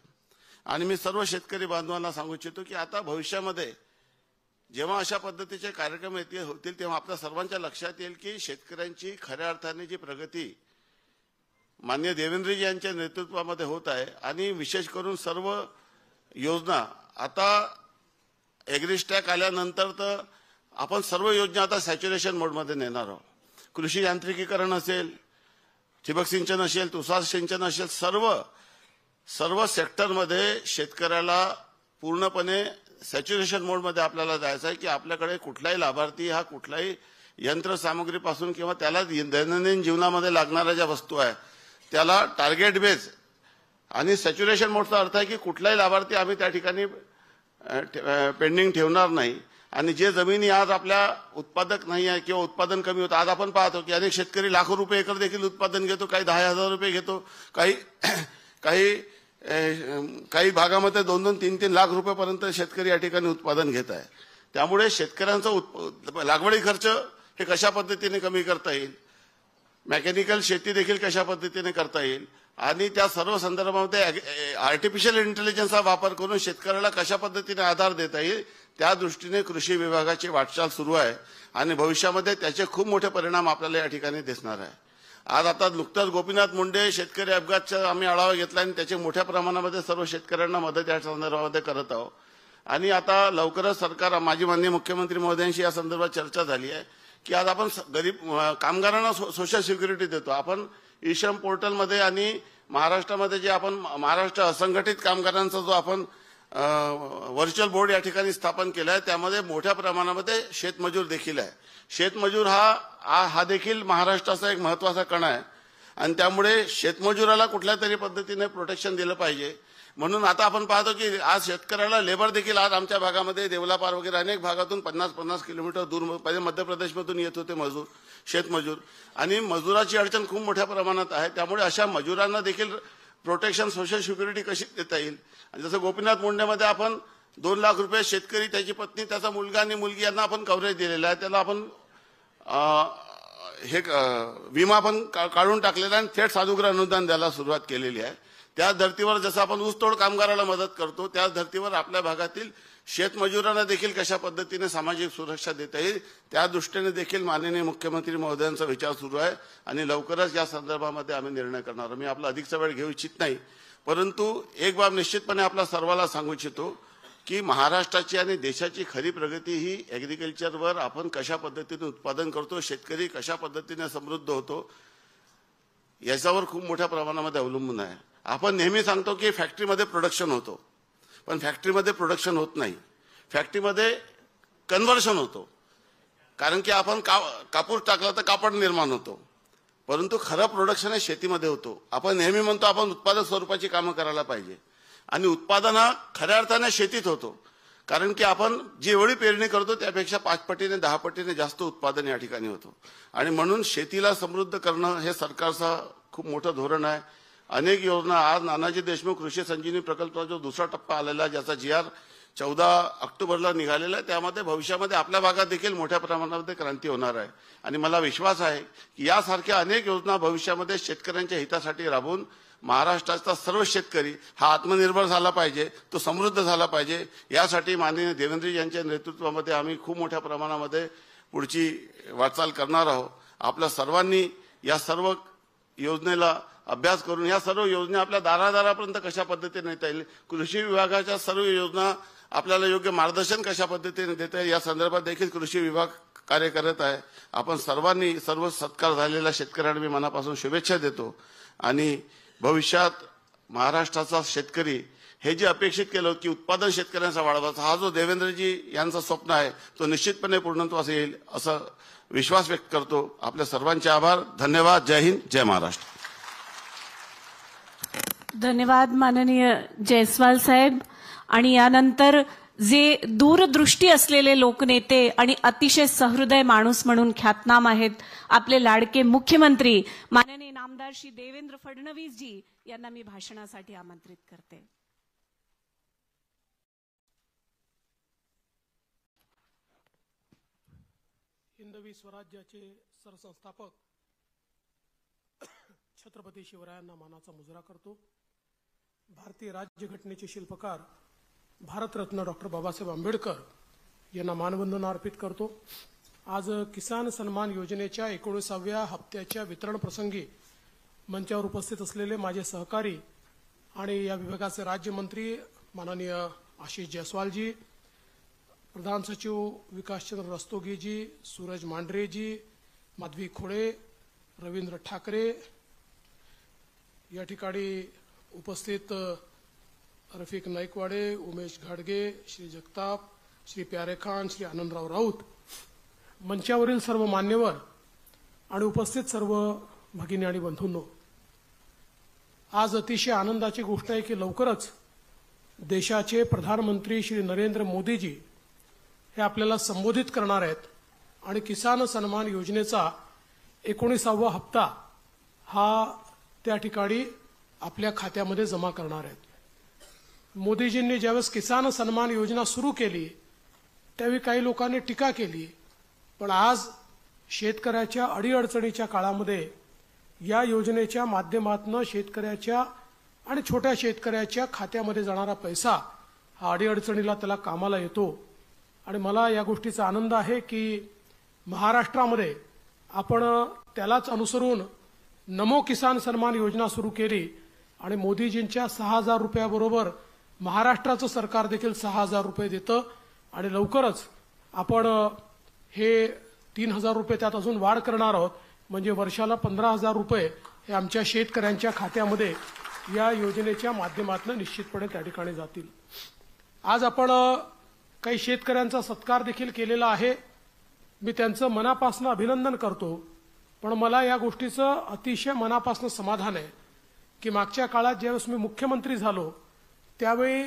आणि मी सर्व शेतकरी बांधवांना सांगू इच्छितो की आता भविष्यामध्ये जेव्हा अशा पद्धतीचे कार्यक्रम होतील तेव्हा आपल्या सर्वांच्या लक्षात येईल की शेतकऱ्यांची खऱ्या अर्थाने जी प्रगती माननीय देवेंद्रजी यांच्या नेतृत्वामध्ये होत आहे आणि विशेष करून सर्व योजना आता एग्रीस्टॅक आल्यानंतर तर आपण सर्व योजना आता सॅच्युरेशन मोडमध्ये नेणार आहोत. कृषी यांत्रिकीकरण असेल, ठिबक सिंचन असेल, तुषार सिंचन असेल, सर्व सेक्टरमध्ये शेतकऱ्याला पूर्णपणे सॅच्युरेशन मोडमध्ये आपल्याला जायचं आहे की आपल्याकडे कुठलाही लाभार्थी हा कुठलाही यंत्रसामुग्रीपासून किंवा त्याला दैनंदिन जीवनामध्ये लागणाऱ्या ज्या वस्तू आहे त्याला टार्गेट बेस आणि सॅच्युरेशन मोडचा अर्थ आहे की कुठलाही लाभार्थी आम्ही त्या ठिकाणी पेंडिंग ठेवणार नाही. आणि जे जमिनी आज आपल्या उत्पादक नाही आहे किंवा उत्पादन कमी होतं, आज आपण पाहतो की अनेक शेतकरी लाखो रुपये एकर देखील उत्पादन घेतो, काही 10,000 रुपये घेतो, काही भागामध्ये 2-3 लाख रुपयापर्यंत शेतकरी या ठिकाणी उत्पादन घेत आहे. त्यामुळे शेतकऱ्यांचा लागवडी खर्च हे कशा पद्धतीने कमी करता येईल, मेकॅनिकल शेती देखील कशा पद्धतीने करता येईल आणि त्या सर्व संदर्भामध्ये आर्टिफिशियल इंटेलिजन्सचा वापर करून शेतकऱ्याला कशा पद्धतीने आधार देता येईल त्या दृष्टीने कृषी विभागाची वाटचाल सुरू आहे आणि भविष्यामध्ये त्याचे खूप मोठे परिणाम आपल्याला या ठिकाणी दिसणार आहे. आज आता नुकताच गोपीनाथ मुंडे शेतकरी अपघातचा आम्ही आढावा घेतला आणि त्याचे मोठ्या प्रमाणामध्ये सर्व शेतकऱ्यांना मदत या संदर्भामध्ये करत आहोत. आणि आता लवकरच सरकार माजी माननीय मुख्यमंत्री महोदयांशी या संदर्भात चर्चा झाली आहे की आज आपण गरीब कामगारांना सोशल सिक्युरिटी देतो. आपण ईश्रम पोर्टलमध्ये आणि महाराष्ट्रामध्ये जे आपण महाराष्ट्र असंघटित कामगारांचा जो आपण व्हर्च्युअल बोर्ड या ठिकाणी स्थापन केला आहे त्यामध्ये मोठ्या प्रमाणामध्ये शेतमजूर देखील आहे. शेतमजूर हा देखील महाराष्ट्राचा एक महत्वाचा कणा आहे आणि त्यामुळे शेतमजुराला कुठल्या तरी पद्धतीने प्रोटेक्शन दिलं पाहिजे. म्हणून आता आपण पाहतो की आज शेतकऱ्याला लेबर देखील आज आमच्या भागामध्ये देवलापार वगैरे अनेक भागातून 50-50 किलोमीटर दूर पहिले मध्य प्रदेशमधून येत होते शेतमजूर आणि मजुराची अडचण खूप मोठ्या प्रमाणात आहे. त्यामुळे अशा मजुरांना देखील प्रोटेक्शन सोशल सिक्युरिटी कशी देता येईल. जसं गोपीनाथ मुंडेमध्ये आपण 2 लाख रुपये शेतकरी त्याची पत्नी त्याचा मुलगा आणि मुलगी यांना आपण कव्हरेज दिलेला आहे. त्याला आपण हे विमा पण काढून टाकलेला आणि थेट सानुग्रह अनुदान द्यायला सुरुवात केलेली आहे. त्या धर्तीवर जसं आपण ऊसतोड कामगाराला मदत करतो त्याच धर्तीवर आपल्या भागातील शेतमजुरांना देखील कशा पद्धतीने सामाजिक सुरक्षा देता येईल त्या दृष्टीने देखील माननीय मुख्यमंत्री महोदयांचा विचार सुरू आहे आणि लवकरच या संदर्भामध्ये आम्ही निर्णय करणार. मी आपला अधिकचा वेळ घेऊ इच्छित नाही, परंतु एक बाब निश्चितपणे आपल्या सर्वांना सांगू इच्छितो की महाराष्ट्राची आणि देशाची खरी प्रगती ही ऍग्रिकल्चरवर आपण कशा पद्धतीने उत्पादन करतो, शेतकरी कशा पद्धतीने समृद्ध होतो याच्यावर खूप मोठ्या प्रमाणामध्ये अवलंबून आहे. आपण नेहमी सांगतो की फॅक्टरीमध्ये प्रोडक्शन होतो, पण फॅक्टरीमध्ये प्रोडक्शन होत नाही, फॅक्टरीमध्ये कन्व्हर्शन होतो. कारण की आपण कापूस टाकला तर कापड निर्माण होतो, परंतु खरं प्रोडक्शन हे शेतीमध्ये होतो. आपण नेहमी म्हणतो आपण उत्पादक स्वरूपाची कामं करायला पाहिजे आणि उत्पादन हा खऱ्या अर्थाने शेतीत होतो. कारण की आपण जेवढी पेरणी करतो त्यापेक्षा 5 पटीने 10 पटीने जास्त उत्पादन या ठिकाणी होतो आणि म्हणून शेतीला समृद्ध करणं हे सरकारचा खूप मोठं धोरण आहे. अनेक योजना आज नानाजी देशमुख कृषी संजीवनी प्रकल्पाचा जो दुसरा टप्पा आलेला आहे ज्याचा GR 14 ऑक्टोबरला निघालेला आहे त्यामध्ये भविष्यामध्ये आपल्या भागात देखील मोठ्या प्रमाणामध्ये क्रांती होणार आहे आणि मला विश्वास आहे की यासारख्या अनेक योजना भविष्यामध्ये शेतकऱ्यांच्या हितासाठी राबवून महाराष्ट्राचा सर्व शेतकरी हा आत्मनिर्भर झाला पाहिजे, तो समृद्ध झाला पाहिजे. यासाठी माननीय देवेंद्रजी यांच्या नेतृत्वामध्ये आम्ही खूप मोठ्या प्रमाणामध्ये पुढची वाटचाल करणार आहोत. आपल्या सर्वांनी या सर्व योजनेला अभ्यास करून या सर्व योजना आपल्या दारादारापर्यंत कशा पद्धतीने नेता येईल, कृषी विभागाच्या सर्व योजना आपल्याला योग्य मार्गदर्शन कशा पद्धतीने देता येईल या संदर्भात देखील कृषी विभाग कार्य करत आहे. आपण सर्वांनी सर्व सत्कार झालेल्या शेतकऱ्यांना मी मनापासून शुभेच्छा देतो आणि भविष्यात महाराष्ट्राचा शेतकरी हे जे अपेक्षित केलं की उत्पादन शेतकऱ्यांचा वाढवायचा, हा जो देवेंद्रजी यांचा स्वप्न आहे तो निश्चितपणे पूर्णत्वास येईल असा विश्वास व्यक्त करतो. आपल्या सर्वांचे आभार. धन्यवाद. जय हिंद, जय महाराष्ट्र. धन्यवाद माननीय जयस्वाल साहेब. आणि यानंतर जे दूरदृष्टी असलेले लोकनेते आणि अतिशय सहृदय माणूस म्हणून ख्यातनाम आहेत आपले लाडके मुख्यमंत्री माननीय नामदार श्री देवेंद्र फडणवीस जी यांना मी भाषणासाठी आमंत्रित करते. हिंदवी स्वराज्याचे सरसंस्थापक छत्रपती शिवरायांना मानाचा मुजरा करतो. भारतीय राज्यघटनेचे शिल्पकार भारतरत्न डॉक्टर बाबासाहेब आंबेडकर यांना मानवंदना अर्पित करतो. आज किसान सन्मान योजनेच्या 19व्या हप्त्याच्या वितरण प्रसंगी मंचावर उपस्थित असलेले माझे सहकारी आणि या विभागाचे राज्यमंत्री माननीय आशिष जयस्वालजी, प्रधान सचिव विकासचंद्र रस्तोगीजी, सूरज मांढरेजी, माधवी खोडे, रवींद्र ठाकरे, या ठिकाणी उपस्थित रफिक नाईकवाडे, उमेश घाडगे, श्री जगताप, श्री प्यारे खान, श्री आनंदराव राऊत, मंचावरील सर्व मान्यवर आणि उपस्थित सर्व भगिनी आणि बंधूंनो, आज अतिशय आनंदाची गोष्ट आहे की लवकरच देशाचे प्रधानमंत्री श्री नरेंद्र मोदीजी हे आपल्याला संबोधित करणार आहेत आणि किसान सन्मान योजनेचा 19वा हप्ता हा त्या ठिकाणी आपल्या खात्यामध्ये जमा करणार आहेत. मोदीजींनी ज्यावेळेस किसान सन्मान योजना सुरू केली त्यावेळी काही लोकांनी टीका केली, पण आज शेतकऱ्याच्या अडीअडचणीच्या काळामध्ये या योजनेच्या माध्यमातून शेतकऱ्याच्या आणि छोट्या शेतकऱ्याच्या खात्यामध्ये जाणारा पैसा हा अडीअडचणीला त्याला कामाला येतो. आणि मला या गोष्टीचा आनंद आहे की महाराष्ट्रामध्ये आपण त्यालाच अनुसरून नमो किसान सन्मान योजना सुरू केली आणि मोदीजींच्या 6,000 रुपयाबरोबर महाराष्ट्राचं सरकार देखील 6,000 रुपये देतं आणि लवकरच आपण हे 3,000 रुपये त्यात अजून वाढ करणार आहोत, म्हणजे वर्षाला 15,000 रुपये हे आमच्या शेतकऱ्यांच्या खात्यामध्ये या योजनेच्या माध्यमातून निश्चितपणे त्या ठिकाणी जातील. आज आपण काही शेतकऱ्यांचा सत्कार देखील केलेला आहे. मी त्यांचं मनापासून अभिनंदन करतो, पण मला या गोष्टीचं अतिशय मनापासून समाधान आहे की मागच्या काळात ज्यावेळेस मी मुख्यमंत्री झालो त्यावेळी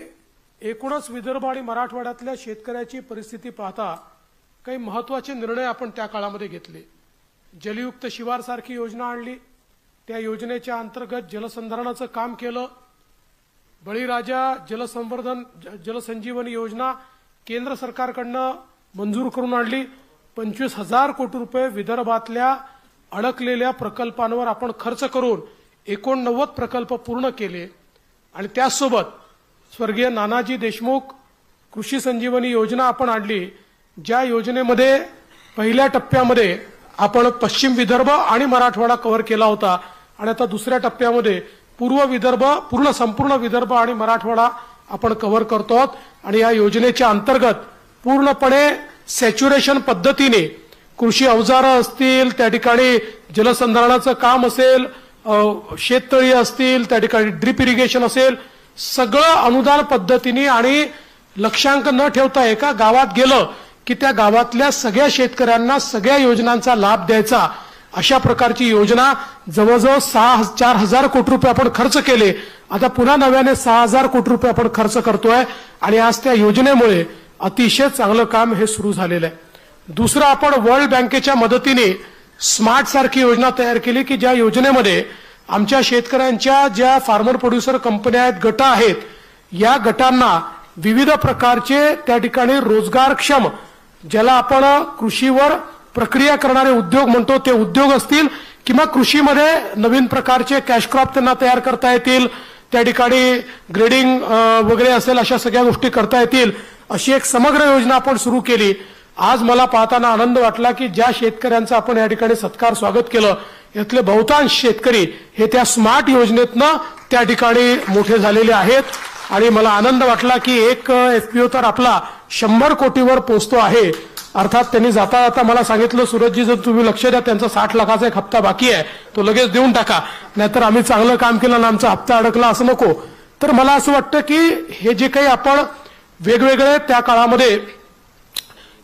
एकूणच विदर्भ आणि मराठवाड्यातल्या शेतकऱ्याची परिस्थिती पाहता काही महत्त्वाचे निर्णय आपण त्या काळामध्ये घेतले. जलयुक्त शिवार सारखी योजना आणली, त्या योजनेच्या अंतर्गत जलसंधारणाचं काम केलं. बळीराजा जलसंजीवनी योजना केंद्र सरकारकडनं मंजूर करून आणली. 25,000 कोटी रुपये विदर्भातल्या अडकलेल्या प्रकल्पांवर आपण खर्च करून 89 प्रकल्प पूर्ण केले. आणि त्याचसोबत स्वर्गीय नानाजी देशमुख कृषी संजीवनी योजना आपण आणली, ज्या योजनेमध्ये पहिल्या टप्प्यामध्ये आपण पश्चिम विदर्भ आणि मराठवाडा कव्हर केला होता आणि आता दुसऱ्या टप्प्यामध्ये पूर्व विदर्भ, संपूर्ण विदर्भ आणि मराठवाडा आपण कव्हर करतो आहोत. आणि या योजनेच्या अंतर्गत पूर्णपणे सॅच्युरेशन पद्धतीने कृषी अवजारं असतील, त्या ठिकाणी जलसंधारणाचं काम असेल, शेततळी असतील, त्या ठिकाणी ड्रिप इरिगेशन असेल, सगळं अनुदान पद्धतीने आणि लक्षांक न ठेवता एका गावात गेलं की त्या गावातल्या सगळ्या शेतकऱ्यांना सगळ्या योजनांचा लाभ द्यायचा, अशा प्रकारची योजना जवळजवळ 4,000 कोटी रुपये आपण खर्च केले. आता पुन्हा नव्याने 6,000 कोटी रुपये आपण खर्च करतोय आणि आज त्या योजनेमुळे अतिशय चांगलं काम हे सुरू झालेलं आहे. दुसरं, आपण वर्ल्ड बँकेच्या मदतीने स्मार्ट सारखी योजना तयार केली की ज्या योजनेमध्ये आमच्या शेतकऱ्यांच्या ज्या फार्मर प्रोड्युसर कंपन्या आहेत, गट आहेत, या गटांना विविध प्रकारचे त्या ठिकाणी रोजगारक्षम, ज्याला आपण कृषीवर प्रक्रिया करणारे उद्योग म्हणतो, ते उद्योग असतील किंवा कृषीमध्ये नवीन प्रकारचे कॅश क्रॉप त्यांना तयार करता येतील, त्या ठिकाणी ग्रेडिंग वगैरे असेल, अशा सगळ्या गोष्टी करता येतील, अशी एक समग्र योजना आपण सुरू केली. आज मला पाहताना आनंद वाटला की ज्या शेतकऱ्यांचं आपण या ठिकाणी सत्कार स्वागत केलं यातले बहुतांश शेतकरी हे त्या स्मार्ट योजनेतनं त्या ठिकाणी मोठे झालेले आहेत. आणि मला आनंद वाटला की एक एफपीओ तर आपला 100 कोटीवर पोहोचतो आहे. अर्थात त्यांनी जाता जाता मला सांगितलं, सूरजजी जर तुम्ही लक्ष द्या, त्यांचा 60 लाखाचा एक हप्ता बाकी आहे, तो लगेच देऊन टाका, नाहीतर आम्ही चांगलं काम केलं आणि आमचा हप्ता अडकला असं नको. तर मला असं वाटतं की हे जे काही आपण वेगवेगळे त्या काळामध्ये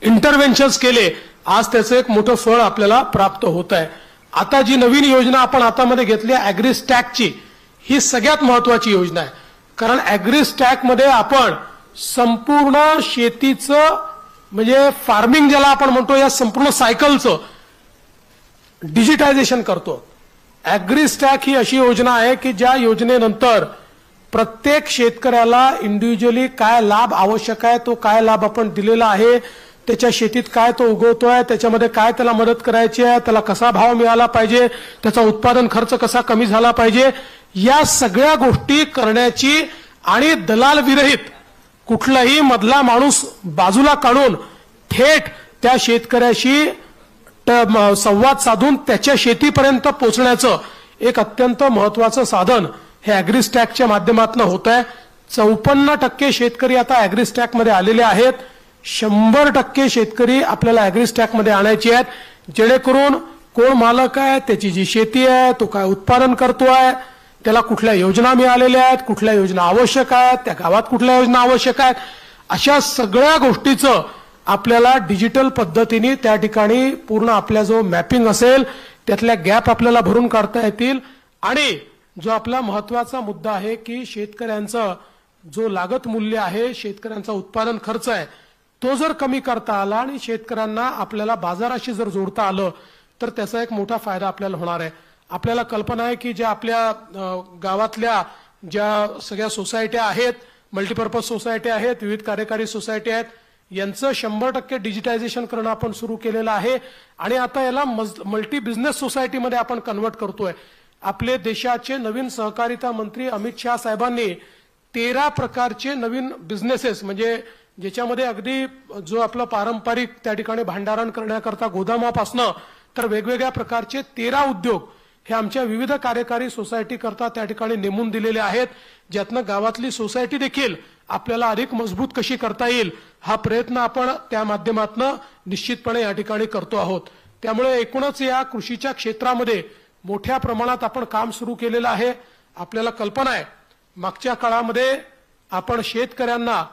इंटरव्हेन्शन्स केले, आज त्याचं एक मोठं फळ आपल्याला प्राप्त होत आहे. आता जी नवीन योजना आपण हातामध्ये घेतली ॲग्रीस्टॅकची, ही सगळ्यात महत्वाची योजना आहे. कारण ॲग्रीस्टॅकमध्ये आपण संपूर्ण शेतीचं म्हणजे फार्मिंग ज्याला आपण म्हणतो या संपूर्ण सायकलचं डिजिटायझेशन करतो. ॲग्रीस्टॅक ही अशी योजना आहे की ज्या योजनेनंतर प्रत्येक शेतकऱ्याला इंडिव्हिज्युअली काय लाभ आवश्यक आहे, तो काय लाभ आपण दिलेला आहे, त्याच्या शेतीत काय तो उगवतोय, त्याच्यामध्ये काय त्याला मदत करायची आहे, त्याला कसा भाव मिळाला पाहिजे, त्याचा उत्पादन खर्च कसा कमी झाला पाहिजे, या सगळ्या गोष्टी करण्याची आणि दलाल विरहित कुठलाही मधला माणूस बाजूला काढून थेट त्या शेतकऱ्याशी संवाद साधून त्याच्या शेतीपर्यंत पोहोचण्याचं एक अत्यंत महत्वाचं साधन हे ॲग्रीस्टॅकच्या माध्यमातून होत आहे. 54% शेतकरी आता ॲग्रीस्टॅकमध्ये आलेले आहेत. 100% शेतकरी आपल्याला ॲग्रीस्टॅकमध्ये आणायचे आहेत, जेणेकरून कोण मालक आहे, त्याची जी शेती आहे, तो काय उत्पादन करतोय, त्याला कुठल्या योजना मिळालेल्या आहेत, कुठल्या योजना आवश्यक आहेत, त्या गावात कुठल्या योजना आवश्यक आहेत, अशा सगळ्या गोष्टीचं आपल्याला डिजिटल पद्धतीने त्या ठिकाणी पूर्ण आपल्या जो मॅपिंग असेल त्यातल्या गॅप आपल्याला भरून काढता येतील. आणि जो आपला महत्वाचा मुद्दा आहे की शेतकऱ्यांचं जो लागत मूल्य आहे, शेतकऱ्यांचा उत्पादन खर्च आहे, तो जर कमी करता आला आणि शेतकऱ्यांना आपल्याला बाजाराशी जर जोडता आलं तर त्याचा एक मोठा फायदा आपल्याला होणार आहे. आपल्याला कल्पना आहे की ज्या आपल्या गावातल्या ज्या सगळ्या सोसायट्या आहेत, मल्टीपर्पज सोसायटी आहेत, विविध कार्यकारी सोसायटी आहेत, यांचं 100% डिजिटायझेशन करणं आपण सुरू केलेलं आहे. आणि आता याला मल्टी बिझनेस सोसायटीमध्ये आपण कन्वर्ट करतोय. आपले देशाचे नवीन सहकारिता मंत्री अमित शाह साहेबांनी 13 प्रकारचे नवीन बिझनेसेस, म्हणजे ज्याच्यामध्ये अगदी जो आपलं पारंपरिक त्या ठिकाणी भांडारण करण्याकरता गोदामापासनं तर वेगवेगळ्या प्रकारचे 13 उद्योग हे आमच्या विविध कार्यकारी सोसायटी करता त्या ठिकाणी नेमून दिलेले आहेत, ज्यातनं गावातली सोसायटी देखील आपल्याला अधिक मजबूत कशी करता येईल हा प्रयत्न आपण त्या माध्यमातून निश्चितपणे या ठिकाणी करतो आहोत. त्यामुळे एकूणच या कृषीच्या क्षेत्रामध्ये मोठ्या प्रमाणात आपण काम सुरू केलेलं आहे. आपल्याला कल्पना आहे मागच्या काळामध्ये आपण शेतकऱ्यांना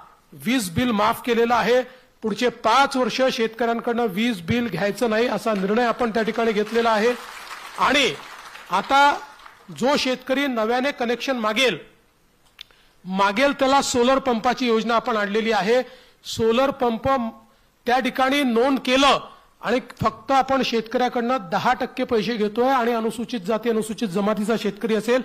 वीज बिल माफ केलेलं आहे. पुढचे 5 वर्ष शेतकऱ्यांकडनं वीज बिल घ्यायचं नाही असा निर्णय आपण त्या ठिकाणी घेतलेला आहे. आणि आता जो शेतकरी नव्याने कनेक्शन मागेल त्याला सोलर पंपाची योजना आपण आणलेली आहे. सोलर पंप त्या ठिकाणी नोंद केलं आणि फक्त आपण शेतकऱ्याकडनं 10% पैसे घेतोय आणि अनुसूचित जाती अनुसूचित जमातीचा शेतकरी असेल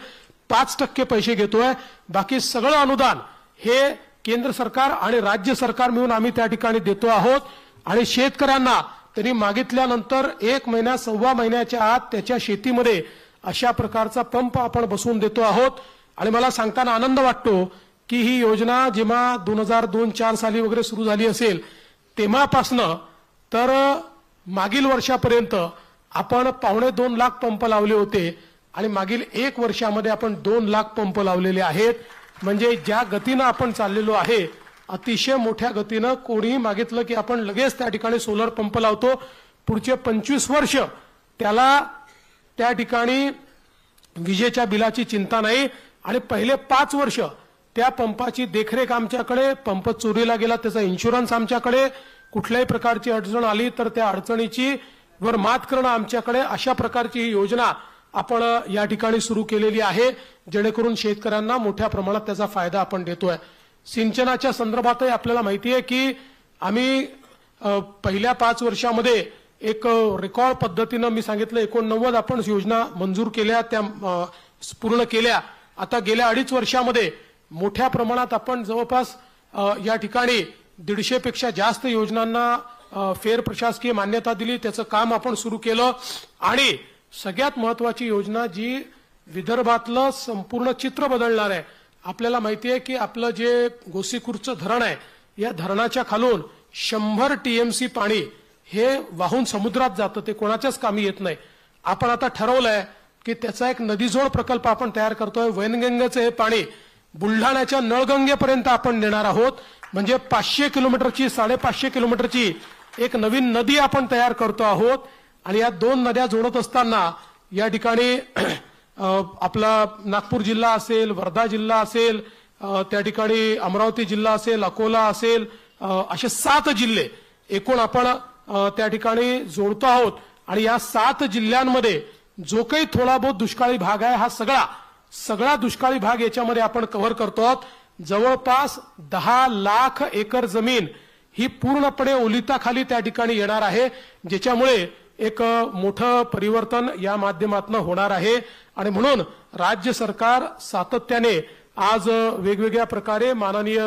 5% पैसे घेतोय. बाकी सगळं अनुदान हे केंद्र सरकार आणि राज्य सरकार मिळून आम्ही त्या ठिकाणी देतो आहोत. आणि शेतकऱ्यांना त्यांनी मागितल्यानंतर 1 महिना 1.25 महिन्याच्या आत त्याच्या शेतीमध्ये अशा प्रकारचा पंप आपण बसवून देतो आहोत. आणि मला सांगताना आनंद वाटतो की ही योजना जेव्हा 2002-04 साली वगैरे सुरू झाली असेल तेव्हापासनं तर मागील वर्षापर्यंत आपण 2.25 लाख पंप लावले होते आणि मागील 1 वर्षामध्ये आपण 2 लाख पंप लावलेले आहेत. म्हणजे ज्या गतीनं आपण चाललेलो आहे अतिशय मोठ्या गतीनं, कोणीही मागितलं की आपण लगेच त्या ठिकाणी सोलर पंप लावतो. पुढचे 25 वर्ष त्याला त्या ठिकाणी विजेच्या बिलाची चिंता नाही आणि पहिले 5 वर्ष त्या पंपाची देखरेख आमच्याकडे, पंप चोरीला गेला त्याचा इन्शुरन्स आमच्याकडे, कुठल्याही प्रकारची अडचण आली तर त्या अडचणीची वर मात करणं आमच्याकडे, अशा प्रकारची ही योजना आपण या ठिकाणी सुरू केलेली आहे, जेणेकरून शेतकऱ्यांना मोठ्या प्रमाणात त्याचा फायदा आपण देतोय. सिंचनाच्या संदर्भातही आपल्याला माहिती आहे की आम्ही पहिल्या 5 वर्षामध्ये एक रेकॉर्ड पद्धतीनं मी सांगितलं 89 आपण योजना मंजूर केल्या, त्या पूर्ण केल्या. आता गेल्या 2.5 वर्षामध्ये मोठ्या प्रमाणात आपण जवळपास या ठिकाणी 150 पेक्षा जास्त योजनांना फेर प्रशासकीय मान्यता दिली, त्याचं काम आपण सुरू केलं. आणि सगळ्यात महत्वाची योजना जी विदर्भातलं संपूर्ण चित्र बदलणार आहे. आपल्याला माहिती आहे की आपलं जे गोसीखुर्दचं धरण आहे या धरणाच्या खालून 100 TMC पाणी हे वाहून समुद्रात जातं, ते कोणाच्याच कामी येत नाही. आपण आता ठरवलंय की त्याचा एक नदीजोड प्रकल्प आपण तयार करतोय. वैनगंगेचं हे पाणी बुलढाण्याच्या नळगंगेपर्यंत आपण नेणार आहोत. म्हणजे 500 किलोमीटरची 550 किलोमीटरची एक नवीन नदी आपण तयार करतो आहोत. आणि या 2 नद्या जोडत असताना या ठिकाणी आपला नागपूर जिल्हा असेल, वर्धा जिल्हा असेल, त्या ठिकाणी अमरावती जिल्हा असेल, अकोला असेल, असे 7 जिल्हे एकूण आपण त्या ठिकाणी जोडतो आहोत. आणि या 7 जिल्ह्यांमध्ये जो काही थोडा बहुत दुष्काळी भाग आहे हा सगळा दुष्काळी भाग याच्यामध्ये आपण कव्हर करतो आहोत. जवळपास 10 लाख एकर जमीन ही पूर्णपणे ओलिताखाली त्या ठिकाणी येणार आहे, ज्याच्यामुळे एक मोठं परिवर्तन या माध्यमातून होणार आहे. आणि म्हणून राज्य सरकार सातत्याने आज वेगवेगळ्या प्रकारे माननीय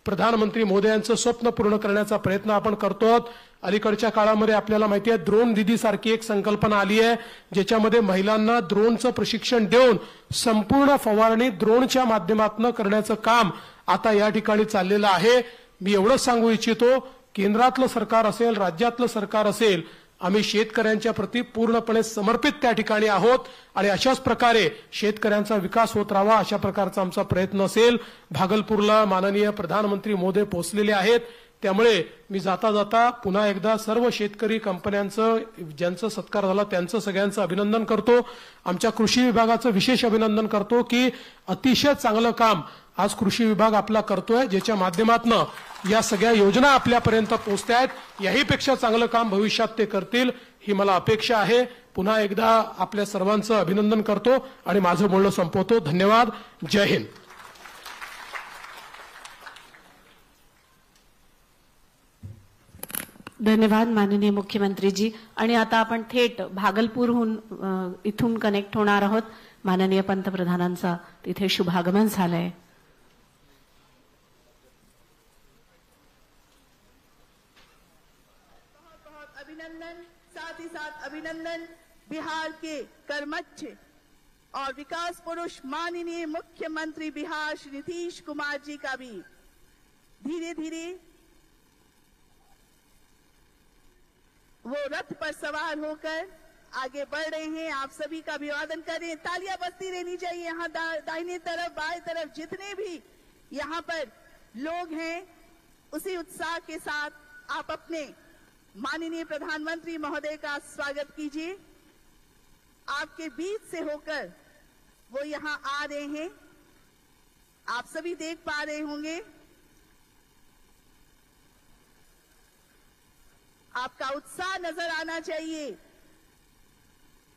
प्रधानमंत्री मोदयांचं स्वप्न पूर्ण करण्याचा प्रयत्न आपण करतो आहोत. अलीकडच्या काळामध्ये आपल्याला माहिती आहे ड्रोन दीदी सारखी एक संकल्पना आली आहे, ज्याच्यामध्ये महिलांना ड्रोनचं प्रशिक्षण देऊन संपूर्ण फवारणी ड्रोनच्या माध्यमातून करण्याचं काम आता या ठिकाणी चाललेलं आहे. मी एवढंच सांगू इच्छितो, केंद्रातलं सरकार असेल, राज्यातलं सरकार असेल, आम्ही शेतकऱ्यांच्या प्रती पूर्णपणे समर्पित त्या ठिकाणी आहोत आणि अशाच प्रकारे शेतकऱ्यांचा विकास होत राहावा अशा प्रकारचा आमचा प्रयत्न असेल. भागलपूरला माननीय प्रधानमंत्री मोदी पोहोचलेले आहेत, त्यामुळे मी जाता जाता पुन्हा एकदा सर्व शेतकरी कंपन्यांचं ज्यांचा सत्कार झाला त्यांचं सगळ्यांचं अभिनंदन करतो. आमच्या कृषी विभागाचं विशेष अभिनंदन करतो की अतिशय चांगलं काम आज कृषी विभाग आपला करतोय, ज्याच्या माध्यमातून या सगळ्या योजना आपल्यापर्यंत पोहोचतायत. याहीपेक्षा चांगलं काम भविष्यात ते करतील ही मला अपेक्षा आहे. पुन्हा एकदा आपल्या सर्वांचं अभिनंदन करतो आणि माझं बोलणं संपवतो. धन्यवाद. जय हिंद. धन्यवाद माननीय मुख्यमंत्रीजी. आणि आता आपण थेट भागलपूरहून इथून कनेक्ट होणार आहोत. माननीय पंतप्रधानांचा तिथे शुभागमन झालंय. अभिनंदन, साथ ही साथ अभिनंदन बिहार के कर्मठ और विकास पुरुष माननीय मुख्यमंत्री बिहार श्री नीतीश कुमार जी का भी धीरे धीरे वो रथ पर सवार होकर आगे बढ़ रहे हैं. आप सभी का अभिवादन करें. तालियां बजती रहनी चाहिए. यहाँ दाहिने तरफ बाएं तरफ जितने भी यहाँ पर लोग हैं, उसी उत्साह के साथ आप अपने माननीय प्रधानमंत्री महोदय का स्वागत कीजिए. आपके बीच से होकर वो यहाँ आ रहे हैं. आप सभी देख पा रहे होंगे. आपका उत्साह नजर आना चाहिए.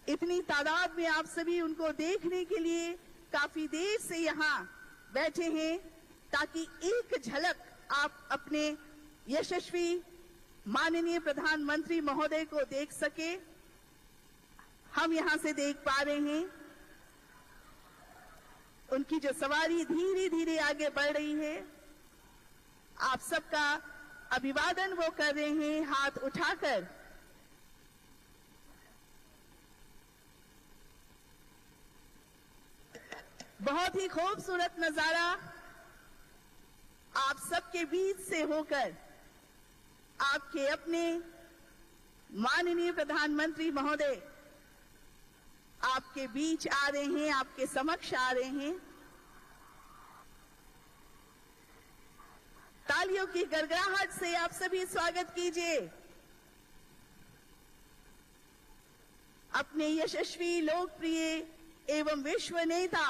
इतनी तादाद में आप सभी उनको देखने के लिए काफी देर से यहाँ बैठे हैं, ताकि एक झलक आप अपने यशस्वी माननीय प्रधानमंत्री महोदय को देख सके. हम यहां से देख पा रहे हैं उनकी जो सवारी धीरे धीरे आगे बढ़ रही है. आप सबका अभिवादन वो कर रहे हैं हाथ उठाकर. बहुत ही खूबसूरत नजारा आप सबके बीच से होकर आपके अपने माननीय प्रधानमंत्री महोदय आपके बीच आ रहे हैं, आपके समक्ष आ रहे हैं. तालियों की गड़गड़ाहट से आप सभी स्वागत कीजिए अपने यशस्वी, लोकप्रिय एवं विश्व नेता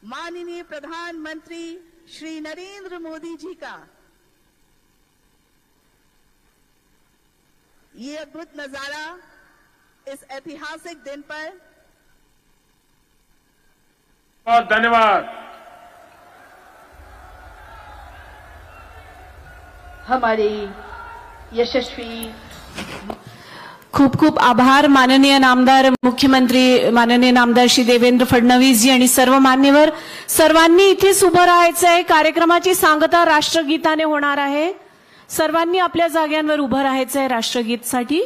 माननीय प्रधानमंत्री श्री नरेंद्र मोदी जी का. ये अद्भुत नजारा इस ऐतिहासिक दिन पर. बहुत धन्यवाद. हमारे यशस्वी खूप खूप आभार माननीय नामदार मुख्यमंत्री माननीय नामदार श्री देवेंद्र फडणवीस जी आणि सर्व मान्यवर. सर्वांनी इथेच उभं राहायचं आहे. कार्यक्रमाची सांगता राष्ट्रगीताने होणार आहे. सर्वांनी आपल्या जाग्यांवर उभं राहायचं आहे राष्ट्रगीतसाठी.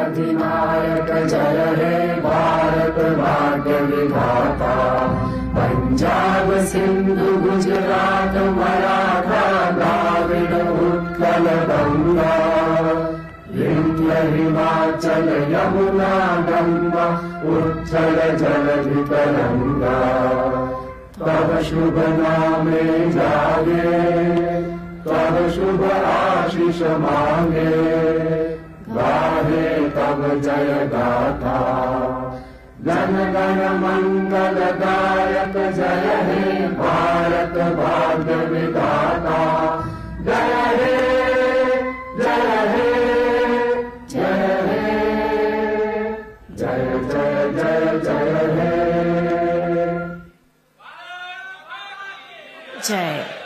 अधिनायक जय हे भारत भाग्य विधाता. पंजाब सिंधु गुजरात मराठा द्राविड उत्कल गंगा. हिमाचल यमुना गंगा उच्छल जलधि तरंगा तब शुभ नामे जागे तब शुभ आशीष मांगे गाहे तब जय गाथा जन गण मंगल दायक जय हे भारत भाग्य विधाता जय हे जय हे जय हे जय जय जय जय हे जय